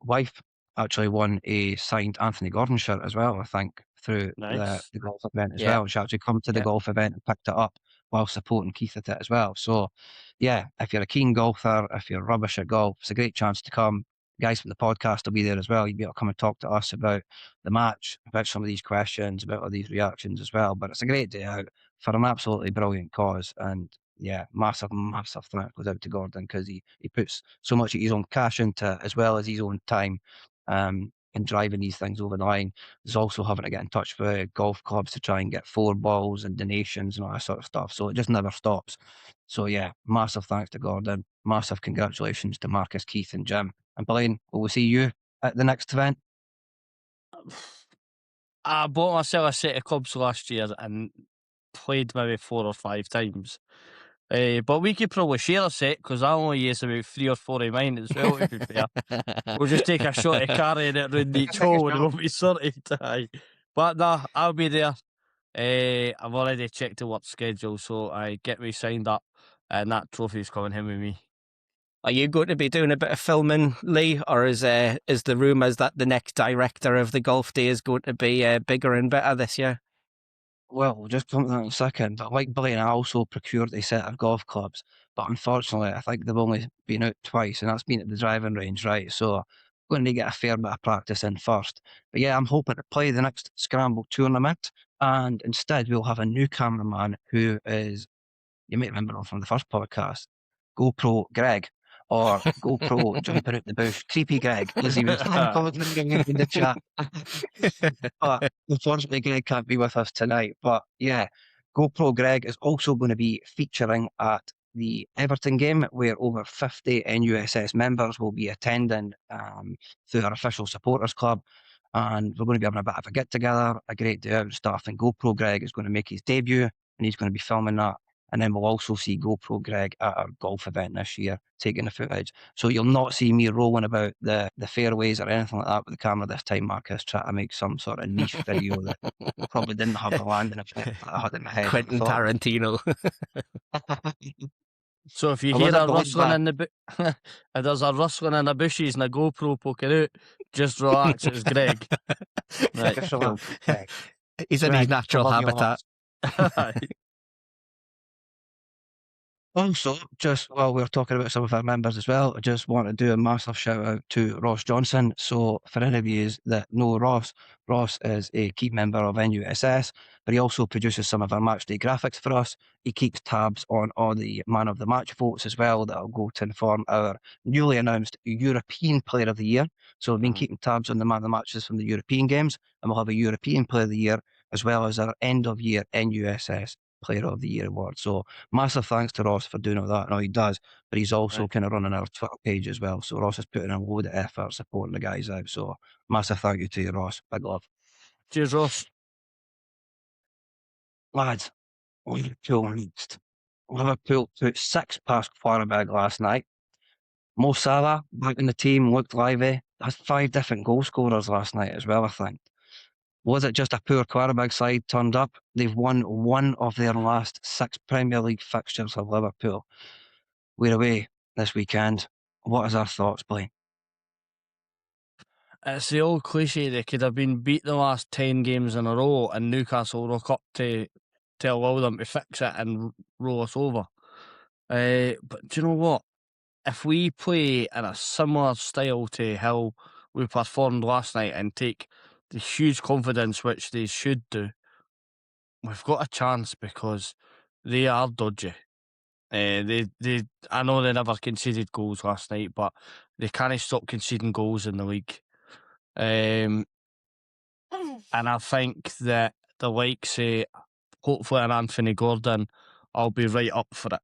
[SPEAKER 2] wife actually won a signed Anthony Gordon shirt as well, I think, through
[SPEAKER 4] Nice.
[SPEAKER 2] the golf event as
[SPEAKER 3] Yeah.
[SPEAKER 2] well. She actually come to the
[SPEAKER 3] Yeah.
[SPEAKER 2] golf event and picked it up while supporting Keith at it as well. So, yeah, if you're a keen golfer, if you're rubbish at golf, it's a great chance to come. Guys from the podcast will be there as well. You'll be able to come and talk to us about the match, about some of these questions, about all these reactions as well. But it's a great day out for an absolutely brilliant cause. And yeah, massive thanks goes out to Gordon because he puts so much of his own cash into it as well as his own time in driving these things over the line. There's also having to get in touch with golf clubs to try and get 4 balls and donations and all that sort of stuff. So it just never stops. So yeah, massive thanks to Gordon. Massive congratulations to Marcus, Keith and Jim. And Blaine, will we see you at the next event?
[SPEAKER 4] I bought myself a set of clubs last year and played maybe 4 or 5 times. But we could probably share a set because I only use about 3 or 4 of mine as well, to be fair. We'll just take a shot of carrying it round each hole and we'll be sorted. Aye. But nah, I'll be there. I've already checked the work schedule, so I get me signed up and that trophy's coming in with me.
[SPEAKER 3] Are you going to be doing a bit of filming, Lee, or is the rumours that the next director of the golf day is going to be bigger and better this year?
[SPEAKER 2] Well, we'll just come to that in a second. But like Blaine, I also procured a set of golf clubs. But unfortunately, I think they've only been out twice, and that's been at the driving range, right? So I'm going to get a fair bit of practice in first. But yeah, I'm hoping to play the next Scramble tournament. And instead, we'll have a new cameraman who is, you might remember him from the first podcast, GoPro Greg. Or GoPro jumping out the bush, creepy Greg, as he was commenting in the chat. But unfortunately, Greg can't be with us tonight. But yeah, GoPro Greg is also going to be featuring at the Everton game, where over 50 NUSS members will be attending through our official supporters club. And we're going to be having a bit of a get together, a great day out and stuff. And GoPro Greg is going to make his debut, and he's going to be filming that. And then we'll also see GoPro Greg at our golf event this year, taking the footage. So you'll not see me rolling about the fairways or anything like that with the camera this time, Marcus, trying to make some sort of niche video that probably didn't have the landing effect that I had in my head.
[SPEAKER 3] Quentin Tarantino.
[SPEAKER 4] So if you
[SPEAKER 2] I
[SPEAKER 4] hear
[SPEAKER 2] wasn't
[SPEAKER 4] a
[SPEAKER 2] going
[SPEAKER 4] rustling
[SPEAKER 2] back.
[SPEAKER 4] in the if there's a rustling in the bushes and a GoPro poking out, just relax, it's Greg. Right.
[SPEAKER 2] Just a little Greg.
[SPEAKER 3] He's in
[SPEAKER 2] Greg,
[SPEAKER 3] his natural
[SPEAKER 2] I love you
[SPEAKER 3] habitat.
[SPEAKER 2] lots. Also, just while we're talking about some of our members as well, I just want to do a massive shout out to Ross Johnson. So for any of you that know Ross is a key member of NUSS, but he also produces some of our matchday graphics for us. He keeps tabs on all the man of the match votes as well that'll go to inform our newly announced European Player of the Year. So we've been keeping tabs on the man of the matches from the European games, and we'll have a European Player of the Year as well as our end of year NUSS Player of the Year award. So massive thanks to Ross for doing all that and all he does, but he's also kind of running our Twitter page as well. So Ross is putting in a load of effort supporting the guys out. So massive thank you to you, Ross. Big love.
[SPEAKER 4] Cheers, Ross.
[SPEAKER 2] Lads, Liverpool next. Liverpool put 6 past Quarterback last night. Mo Salah back in the team, looked lively. Had 5 different goal scorers last night as well, I think. Was it just a poor Quarterback side turned up? They've won one of their last 6 Premier League fixtures of Liverpool. We're away this weekend. What is our thoughts, Blaine?
[SPEAKER 4] It's the old cliche, they could have been beat the last 10 games in a row and Newcastle rock up to allow them to fix it and roll us over. But do you know what? If we play in a similar style to how we performed last night and take the huge confidence which they should do, we've got a chance because they are dodgy. I know they never conceded goals last night, but they can't stop conceding goals in the league. And I think that the likes of hopefully an Anthony Gordon, I'll be right up for it.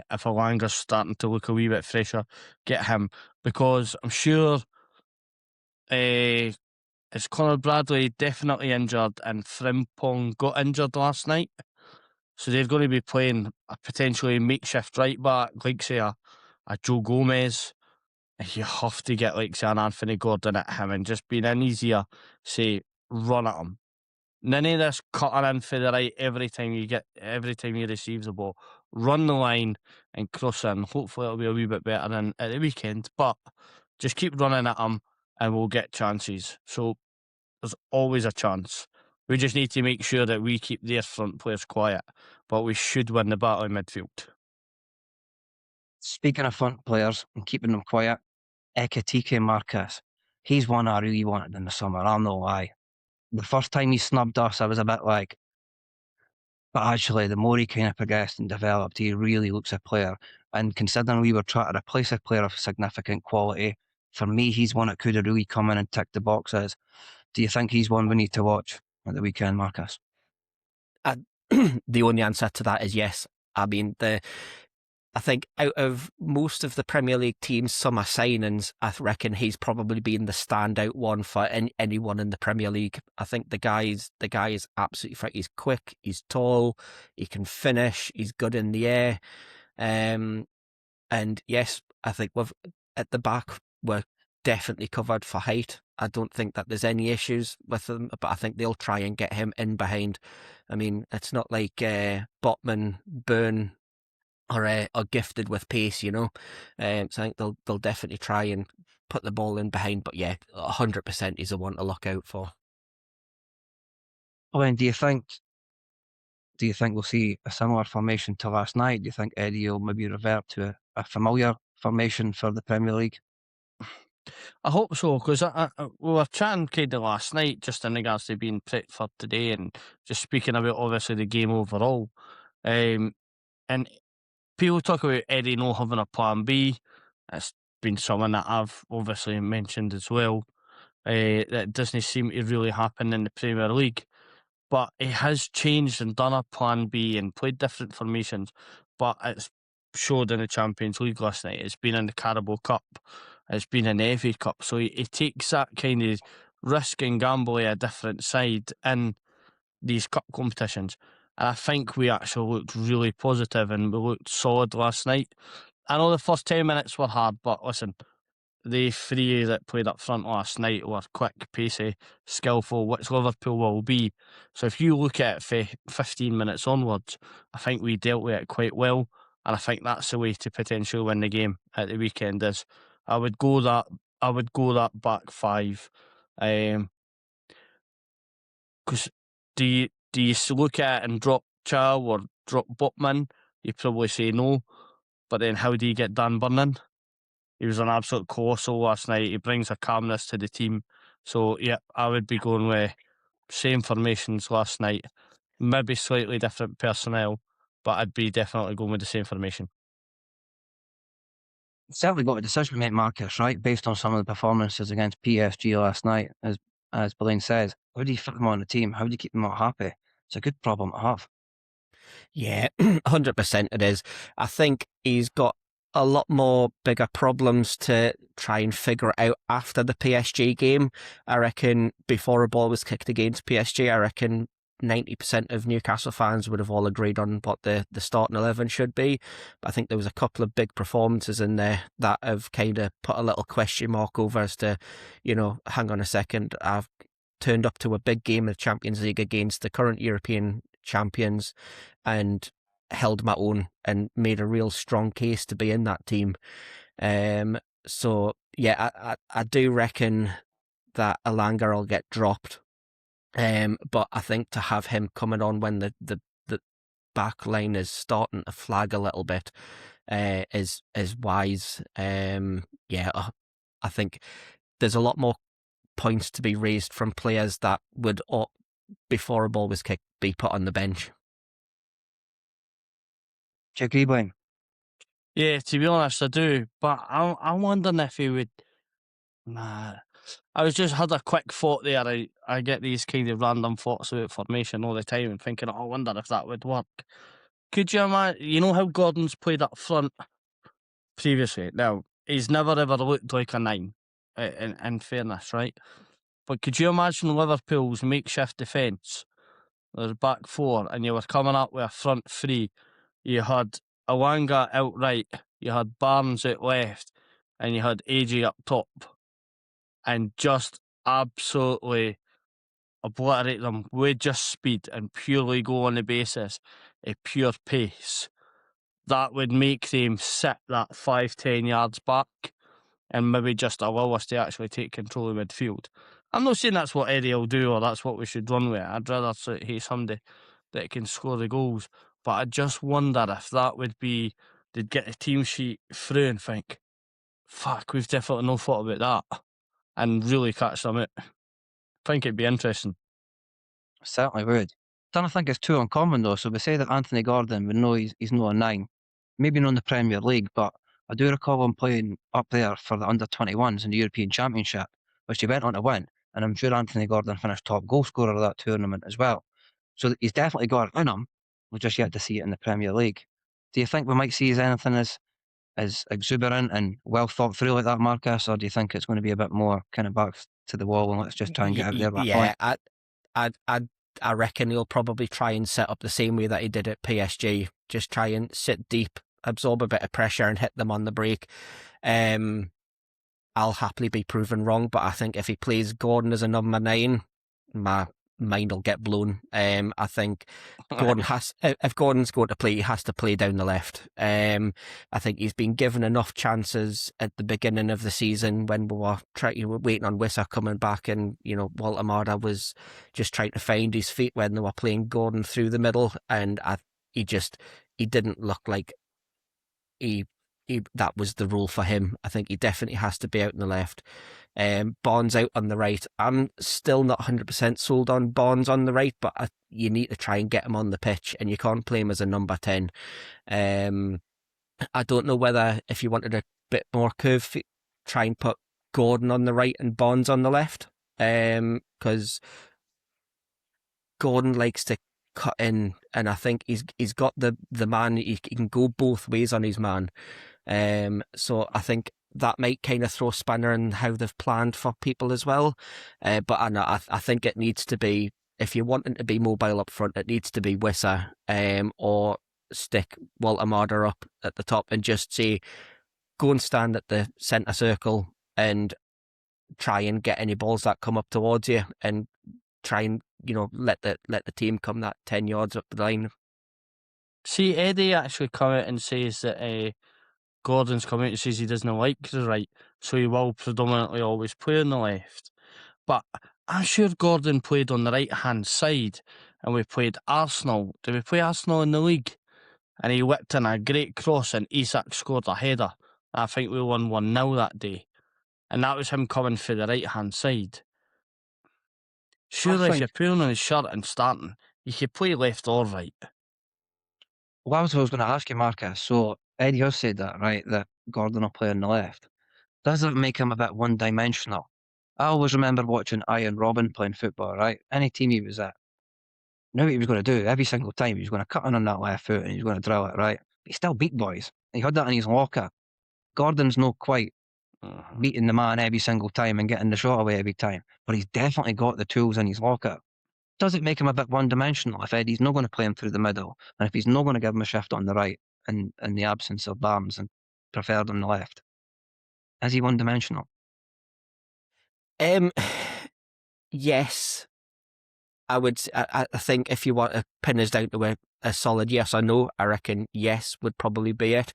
[SPEAKER 4] If Alanga's starting to look a wee bit fresher, get him, because I'm sure it's Conor Bradley definitely injured and Frimpong got injured last night. So they're going to be playing a potentially makeshift right back, like say a Joe Gomez. You have to get like say an Anthony Gordon at him and just being in easier, say run at him. None of this cutting in for the right every time you receive the ball. Run the line and cross in. Hopefully it'll be a wee bit better than at the weekend. But just keep running at them and we'll get chances. So there's always a chance. We just need to make sure that we keep their front players quiet. But we should win the battle in midfield.
[SPEAKER 2] Speaking of front players and keeping them quiet, Ekitike Marcus. He's one I really wanted in the summer, I'll know why. The first time he snubbed us, I was a bit like, but actually, the more he kind of progressed and developed, he really looks a player. And considering we were trying to replace a player of significant quality, for me, he's one that could have really come in and ticked the boxes. Do you think he's one we need to watch at the weekend, Marcus?
[SPEAKER 3] The only answer to that is yes. I mean, I think out of most of the Premier League teams' summer signings, I reckon he's probably been the standout one for anyone in the Premier League. I think the guy is absolutely fit. He's quick, he's tall, he can finish, he's good in the air. And yes, I think at the back, we're definitely covered for height. I don't think that there's any issues with him, but I think they'll try and get him in behind. I mean, it's not like Botman, Byrne, are gifted with pace, you know. So I think they'll definitely try and put the ball in behind. But yeah, 100% is a one to look out for.
[SPEAKER 2] Well, then, do you think we'll see a similar formation to last night? Do you think Eddie will maybe revert to a familiar formation for the Premier League?
[SPEAKER 4] I hope so, because we were chatting kind of last night just in regards to being prepped for today and just speaking about obviously the game overall. And people talk about Eddie not having a plan B. It's been something that I've obviously mentioned as well. That doesn't seem to really happen in the Premier League. But he has changed and done a plan B and played different formations. But it's showed in the Champions League last night. It's been in the Carabao Cup. It's been in the FA Cup. So he takes that kind of risk and gamble of a different side in these cup competitions. And I think we actually looked really positive and we looked solid last night. I know the first 10 minutes were hard, but listen, the three that played up front last night were quick, pacey, skillful, which Liverpool will be. So if you look at it for 15 minutes onwards, I think we dealt with it quite well. And I think that's the way to potentially win the game at the weekend is I would go that back five. Because do you look at it and drop Chow or drop Botman? You probably say no. But then how do you get Dan Burnin? He was an absolute colossal last night. He brings a calmness to the team. So, yeah, I would be going with same formations last night. Maybe slightly different personnel, but I'd be definitely going with the same formation.
[SPEAKER 2] Certainly got a decision to make, Marcus, right? Based on some of the performances against PSG last night, as Blaine says. How do you fit them on the team? How do you keep them all happy? It's a good problem to have.
[SPEAKER 3] Yeah, 100% it is. I think he's got a lot more bigger problems to try and figure out after the PSG game. I reckon before a ball was kicked against PSG, I reckon 90% of Newcastle fans would have all agreed on what the starting 11 should be. But I think there was a couple of big performances in there that have kind of put a little question mark over as to, hang on a second, turned up to a big game of Champions League against the current European champions and held my own and made a real strong case to be in that team. So yeah, I do reckon that Elanga will get dropped. But I think to have him coming on when the back line is starting to flag a little bit is wise. I think there's a lot more points to be raised from players that would, before a ball was kicked, be put on the bench.
[SPEAKER 2] Do you agree, Blaine?
[SPEAKER 4] Yeah, to be honest, I do. But I'm wondering if he would. Nah, I was just had a quick thought there. I get these kind of random thoughts about formation all the time and thinking, I wonder if that would work. Could you imagine? You know how Gordon's played up front previously? Now, he's never ever looked like a 9, in fairness, right? But could you imagine Liverpool's makeshift defence? There's back 4, and you were coming up with a front 3. You had Elanga out right, you had Barnes out left, and you had AJ up top. And just absolutely obliterate them with just speed and purely go on the basis of pure pace. That would make them sit that 5-10 yards back and maybe just allow us to actually take control of midfield. I'm not saying that's what Eddie will do or that's what we should run with. I'd rather say somebody that can score the goals. But I just wonder if that would be, they'd get the team sheet through and think, fuck, we've definitely no thought about that, and really catch them out. I think it'd be interesting.
[SPEAKER 2] Certainly would. Don't think it's too uncommon though. So we say that Anthony Gordon, we know he's not a 9, maybe not in the Premier League, but I do recall him playing up there for the under-21s in the European Championship, which he went on to win. And I'm sure Anthony Gordon finished top goal scorer of that tournament as well. So he's definitely got it in him. We're just yet to see it in the Premier League. Do you think we might see anything as exuberant and well thought through like that, Marcus, or do you think it's going to be a bit more kind of back to the wall and let's just try and get out there by a point?
[SPEAKER 3] I reckon he'll probably try and set up the same way that he did at PSG. Just try and sit deep, absorb a bit of pressure and hit them on the break. I'll happily be proven wrong, but I think if he plays Gordon as a number 9, my mind will get blown. I think Gordon if Gordon's going to play, he has to play down the left. I think he's been given enough chances at the beginning of the season when we were waiting on Wissa coming back, and Walter Marda was just trying to find his feet when they were playing Gordon through the middle, and he didn't look like that was the rule for him. I think he definitely has to be out on the left. Barnes out on the right. I'm still not 100% sold on Barnes on the right, but you need to try and get him on the pitch, and you can't play him as a number 10. I don't know whether if you wanted a bit more curve, try and put Gordon on the right and Barnes on the left, because Gordon likes to cut in, and I think he's got the man. He can go both ways on his man. So I think that might kind of throw a spanner in how they've planned for people as well. But I think it needs to be, if you want him to be mobile up front, it needs to be Wissa, or stick Walter Marda up at the top and just say, go and stand at the centre circle and try and get any balls that come up towards you, and try and let the team come that 10 yards up the line.
[SPEAKER 4] See, Eddie actually come out and says that Gordon's come out and says he doesn't like the right, so he will predominantly always play on the left. But I'm sure Gordon played on the right-hand side, and we played Arsenal. Did we play Arsenal in the league? And he whipped in a great cross, and Isak scored a header. I think we won 1-0 that day. And that was him coming for the right-hand side. Surely if you're pulling on his shirt and starting, you could play left or right.
[SPEAKER 2] Well, I was going to ask you, Marcus. So Eddie has said that, right? That Gordon will play on the left. Does that make him a bit one-dimensional? I always remember watching Ian Robin playing football, right? Any team he was at. Knew what he was going to do every single time. He was going to cut in on that left foot and he was going to drill it, right? But he still beat boys. He had that in his locker. Gordon's not quite beating the man every single time and getting the shot away every time, but he's definitely got the tools in his locker. Does it make him a bit one-dimensional if Eddie's not going to play him through the middle, and if he's not going to give him a shift on the right in the absence of Barnes and preferred on the left? Is he one-dimensional?
[SPEAKER 3] Yes. I think if you want to pin us down to a solid yes or no, I reckon yes would probably be it.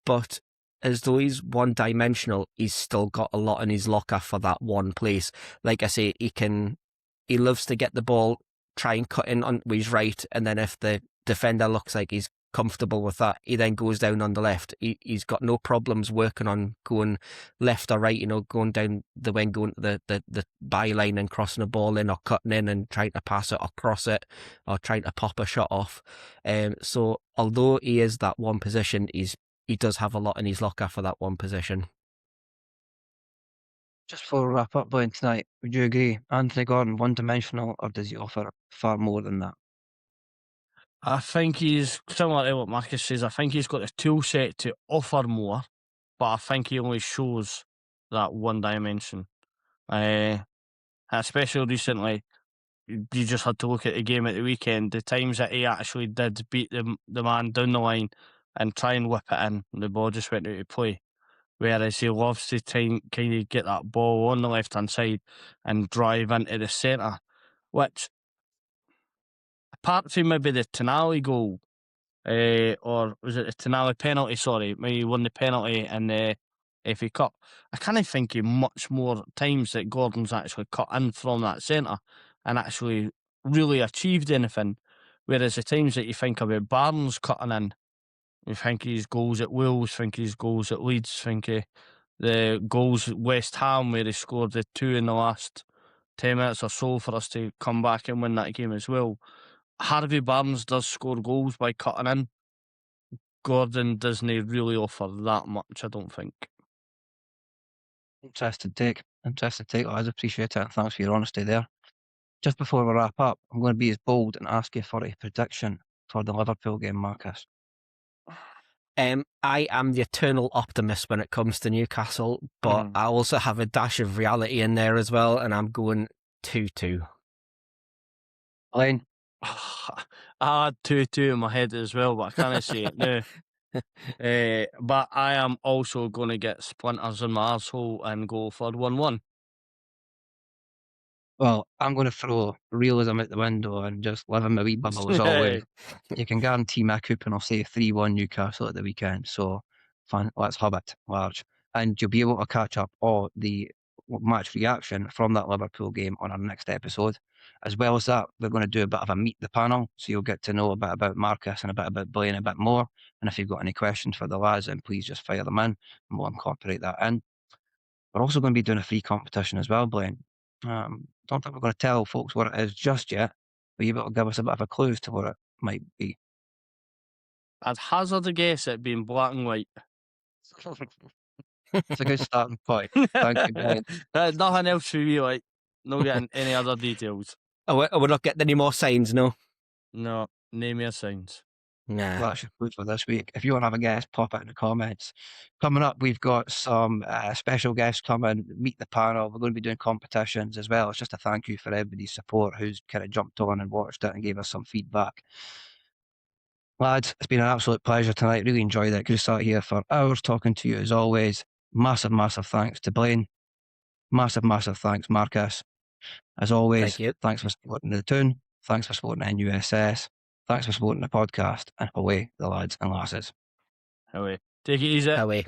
[SPEAKER 3] But as though he's one-dimensional, he's still got a lot in his locker for that one place. Like I say, he loves to get the ball, try and cut in on his right, and then if the defender looks like he's comfortable with that, he then goes down on the left. He's got no problems working on going left or right, going down the wing, going to the byline and crossing a ball in, or cutting in and trying to pass it or cross it, or trying to pop a shot off. So although he is that one position, he does have a lot in his locker for that one position.
[SPEAKER 2] Just before we wrap up, Blaine, tonight, would you agree Anthony Gordon one-dimensional, or does he offer far more than that?
[SPEAKER 4] I think he's similar to what Marcus says. I think he's got the tool set to offer more, but I think he only shows that one dimension. Especially recently, you just had to look at the game at the weekend. The times that he actually did beat the man down the line and try and whip it in, the ball just went out of play. Whereas he loves to kind of get that ball on the left-hand side and drive into the centre, which, apart from maybe the Tonali goal, or was it the Tonali penalty, sorry, maybe he won the penalty in the FA Cup, I can't think of much more times that Gordon's actually cut in from that centre and actually really achieved anything. Whereas the times that you think about Barnes cutting in, you think his goals at Wolves, think his goals at Leeds, think of the goals at West Ham where he scored the 2 in the last 10 minutes or so for us to come back and win that game as well. Harvey Barnes does score goals by cutting in. Gordon doesn't really offer that much, I don't think.
[SPEAKER 2] Interesting take. I appreciate it, and thanks for your honesty there. Just before we wrap up, I'm going to be as bold and ask you for a prediction for the Liverpool game, Marcus.
[SPEAKER 3] I am the eternal optimist when it comes to Newcastle, but I also have a dash of reality in there as well, and I'm going 2-2.
[SPEAKER 2] Blaine?
[SPEAKER 4] I had 2-2 in my head as well, but I can't say it now. But I am also going to get splinters in my arsehole and go for 1-1.
[SPEAKER 2] Well, I'm going to throw realism out the window and just live in my wee bubble as always. You can guarantee my coupon will say 3-1 Newcastle at the weekend. So, let's hub it large. And you'll be able to catch up all the match reaction from that Liverpool game on our next episode. As well as that, we're going to do a bit of a meet the panel. So you'll get to know a bit about Marcus and a bit about Blaine a bit more. And if you've got any questions for the lads, then please just fire them in and we'll incorporate that in. We're also going to be doing a free competition as well, Blaine. Don't think we're going to tell folks what it is just yet, but you better give us a bit of a clue as to what it might be.
[SPEAKER 4] I'd hazard a guess at being black and white.
[SPEAKER 2] It's a good starting point. Thank you, Blaine.
[SPEAKER 4] Nothing else for you, like, not getting any other details.
[SPEAKER 3] Oh, we're not getting any more signs, no?
[SPEAKER 4] No, name your signs.
[SPEAKER 3] Nah.
[SPEAKER 2] That's your clue for this week. If you want to have a guest, pop it in the comments. Coming up, we've got some special guests coming, meet the panel. We're going to be doing competitions as well. It's just a thank you for everybody's support who's kind of jumped on and watched it and gave us some feedback. Lads, it's been an absolute pleasure tonight. Really enjoyed it. Could have sat here for hours talking to you as always. Massive, massive thanks to Blaine. Massive, massive thanks, Marcus. As always,
[SPEAKER 3] Thank you.
[SPEAKER 2] Thanks for supporting the tune. Thanks for supporting NUSS. Thanks for supporting the podcast. And away, the lads and lasses.
[SPEAKER 4] Away. Take it easy.
[SPEAKER 3] Away.